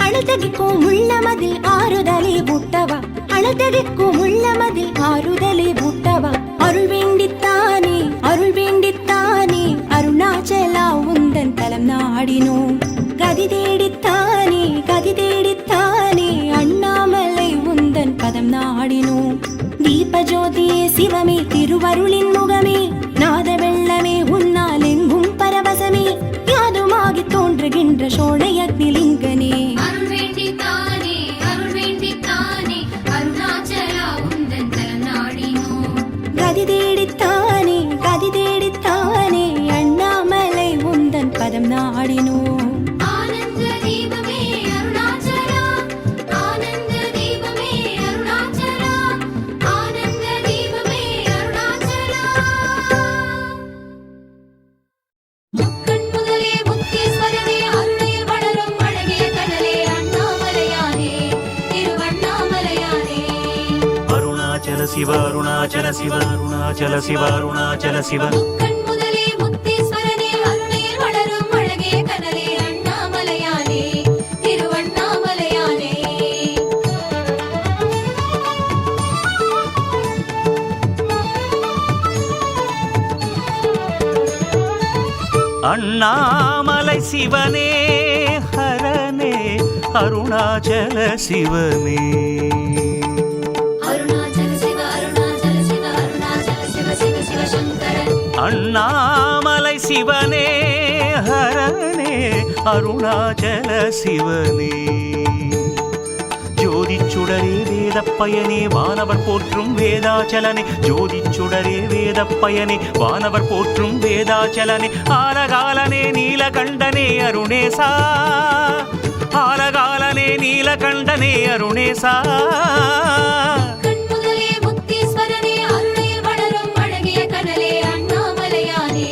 அழுதகிக்கும் உள்ளமதில் ஆறுதலே பூட்டவா, அழுதகிக்கும் உள்ளமதில் ஆறுதலே பூட்டவா. அருள் வேண்டித்தானே அருள் வேண்டித்தானே அருணாச்சலா உந்தன் தலம் நாடினோம். கதி தேடித்தானே கதி தேடித்தானே அண்ணாமலை உந்தன் பதம் நாடினோம். தீபஜோதியே சிவமே திருவருளின் முகமே, நாத வெள்ளமே உன்னால் எங்கும் பரவசமே, யாதுமாகி தோன்றுகின்ற சோழை அக்னிலிங்கனே. அருள் வேண்டித்தானே அருணாச்சலா உந்தன் தலம் நாடினோம். கதி தேடித்தானே கதி தேடித்தானே அண்ணாமலை உந்தன் பதம் நாடினோம். ஆனந்த தீபமே அருணாச்சலா, ஆனந்த தீபமே அருணாச்சலா, ஆனந்த தீபமே அருணாச்சலா. முக்கண் முதலே முக்தீஸ்வரனே, அருளில் வளரும் அழகிய கடலே, அண்ணாமலையானே திருவண்ணாமலையானே. அருணாச்சல சிவ அருணாச்சல சிவ அருணாச்சல சிவ அருணாச்சல சிவ. முக்கண் முதலே முக்தீஸ்வரனே, அருளில் வளரும் அழகிய கடலே, அண்ணாமலையானே திருவண்ணாமலையானே. அண்ணாமலை சிவனே ஹரனே அருணாச்சல சிவனே. அருணாச்சல சிவ அருணாச்சல சிவ அருணாச்சல சிவ சிவ சிவ சங்கரன். அண்ணாமலை சிவனே ஹரனே அருணாச்சல சிவனே. ஜோதிச்சுடரே வேதப்பயனே வானவர் போற்றும் வேதாச்சலனே, ஜோதிச்சுடரே வேதப்பயனே வானவர் போற்றும் வேதாச்சலனே. ஆலகாலனே நீலகண்டனே அருணேசா, ஆலகாலனே நீலகண்டனே அருணேசா. முக்கண் முதலே முக்தீஸ்வரனே, அருளில் வளரும் அழகிய கடலே, அண்ணாமலையானே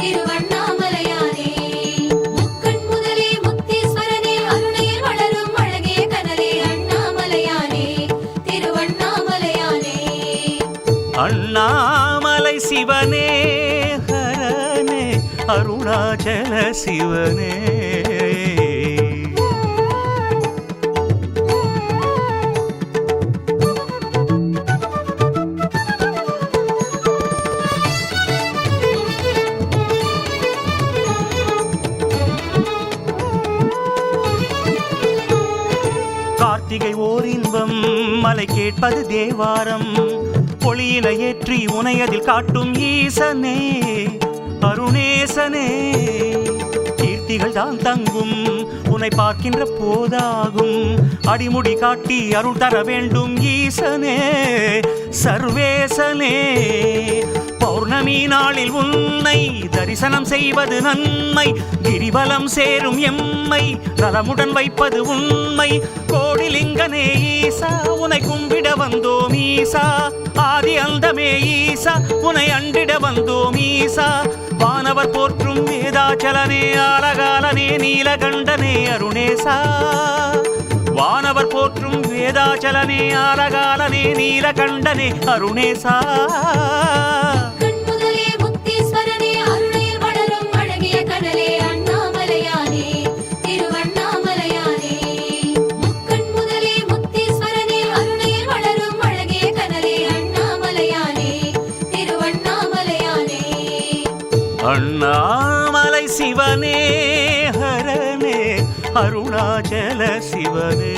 திருவண்ணாமலையானே. முக்கண் முதலே முக்தீஸ்வரனே, அருளில் வளரும் அழகிய கடலே, அண்ணாமலையானே திருவண்ணாமலையானே. அண்ணாமலை சிவனே ஹரனே அருணாச்சல சிவனே. கார்த்திகை ஓர் இன்பம் மலை கேட்பது தேவாரம், பொழியின ஏற்றி உனையதில் காட்டும் ஈசனே அருணேசனே. கீர்த்திகள் தான் தங்கும் உன்னை பார்க்கின்ற போதாகும், அடிமுடி காட்டி அருள் தர வேண்டும் ஈசனே சர்வேசனே. பௌர்ணமி நாளில் உன்னை தரிசனம் செய்வது நன்மை, கிரிவலம் சேரும் எம்மை நலமுடன் வைப்பது உண்மை. கோடிலிங்கனே ஈசா உனை கும்பிட வந்தோம் ஈசா, ஆதி அந்தமே ஈசா உனை அண்டிட வந்தோம் ஈசா. வானவர் போற்றும் வேதாச்சலனே ஆலகாலனே நீலகண்டனே அருணேசா, வானவர் போற்றும் வேதாச்சலனே ஆலகாலனே நீலகண்டனே அருணேசா. முக்கண் முதலே முக்தீஸ்வரனே, அருளில் வளரும் அழகிய கடலே, அண்ணாமலையானே திருவண்ணாமலையானே. முக்கண் முதலே முக்தீஸ்வரனே, அருளில் வளரும் அழகிய கடலே, அண்ணாமலையானே திருவண்ணாமலையானே. அண்ணாமலை சிவனே ஹரனே அருணாச்சல அருணாச்சல சிவனே.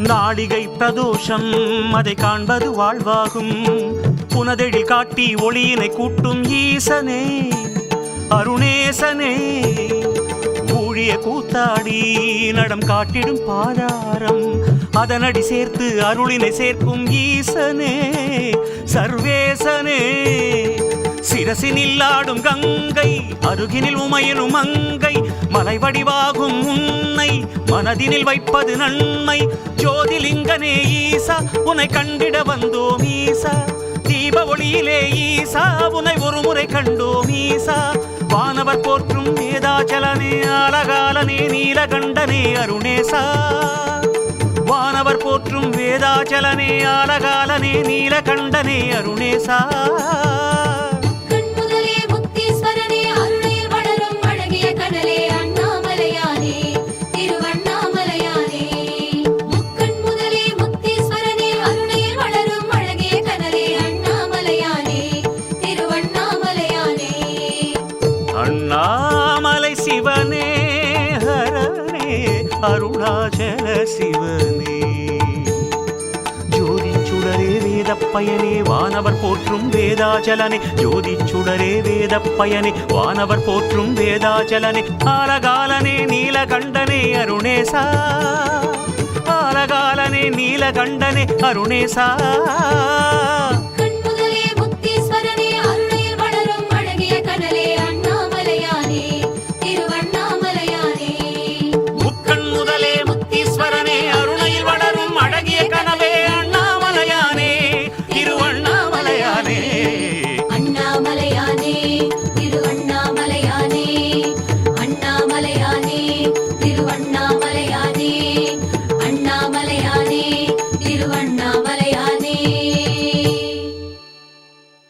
நாளிகை பிரதோஷம் அதை காண்பது வாழ்வாகும். புனதெழில் காட்டி ஒளியினை கூட்டும் ஈசனே அருணேசனே. ஊழிய கூத்தாடி நடம் காட்டிடும் பாதாரம் அதனடி சேர்த்து அருளினை சேர்க்கும் ஈசனே சர்வேசனே. சிரசினில் ஆடும் கங்கை அருகினில் உமையனும் மங்கை மலை வடிவாகும் உன்னை மனதினில் வைப்பது நன்மை. ஜோதிலிங்கனே ஈசா உன்னை கண்டிட வந்தோம் ஈசா. தீப ஒளியிலே ஈசா உன்னை ஒரு முறை கண்டோம் ஈசா. வானவர் போற்றும் வேதாச்சலனே அலகாலனே நீலகண்டனே அருணேசா. வானவர் போற்றும் வேதாச்சலனே அலகாலனே நீலகண்டனே அருணேசா. கண்முதலே முக்தீஸ்வரனே அருளில் வளரும் அழகிய கனலே அண்ணாமலையானே திருவண்ணாமலையானே. முக்கண் முதலே முக்தீஸ்வரனே அருளில் வளரும் அழகிய கனலே அண்ணாமலையானே திருவண்ணாமலையானே. அண்ணாமலை சிவனே ஹரனே அருணாச்சல சிவனே. ஜோதி சுடரே வேதப்பயனே வானவர் போற்றும் வேதாச்சலனே. ஜோதி சுடரே வேதப்பயனே வானவர் போற்றும் வேதாச்சலனே. ஆலகாலனே நீலகண்டனே அருணேசா. ஆலகாலனே நீலகண்டனே அருணேசா.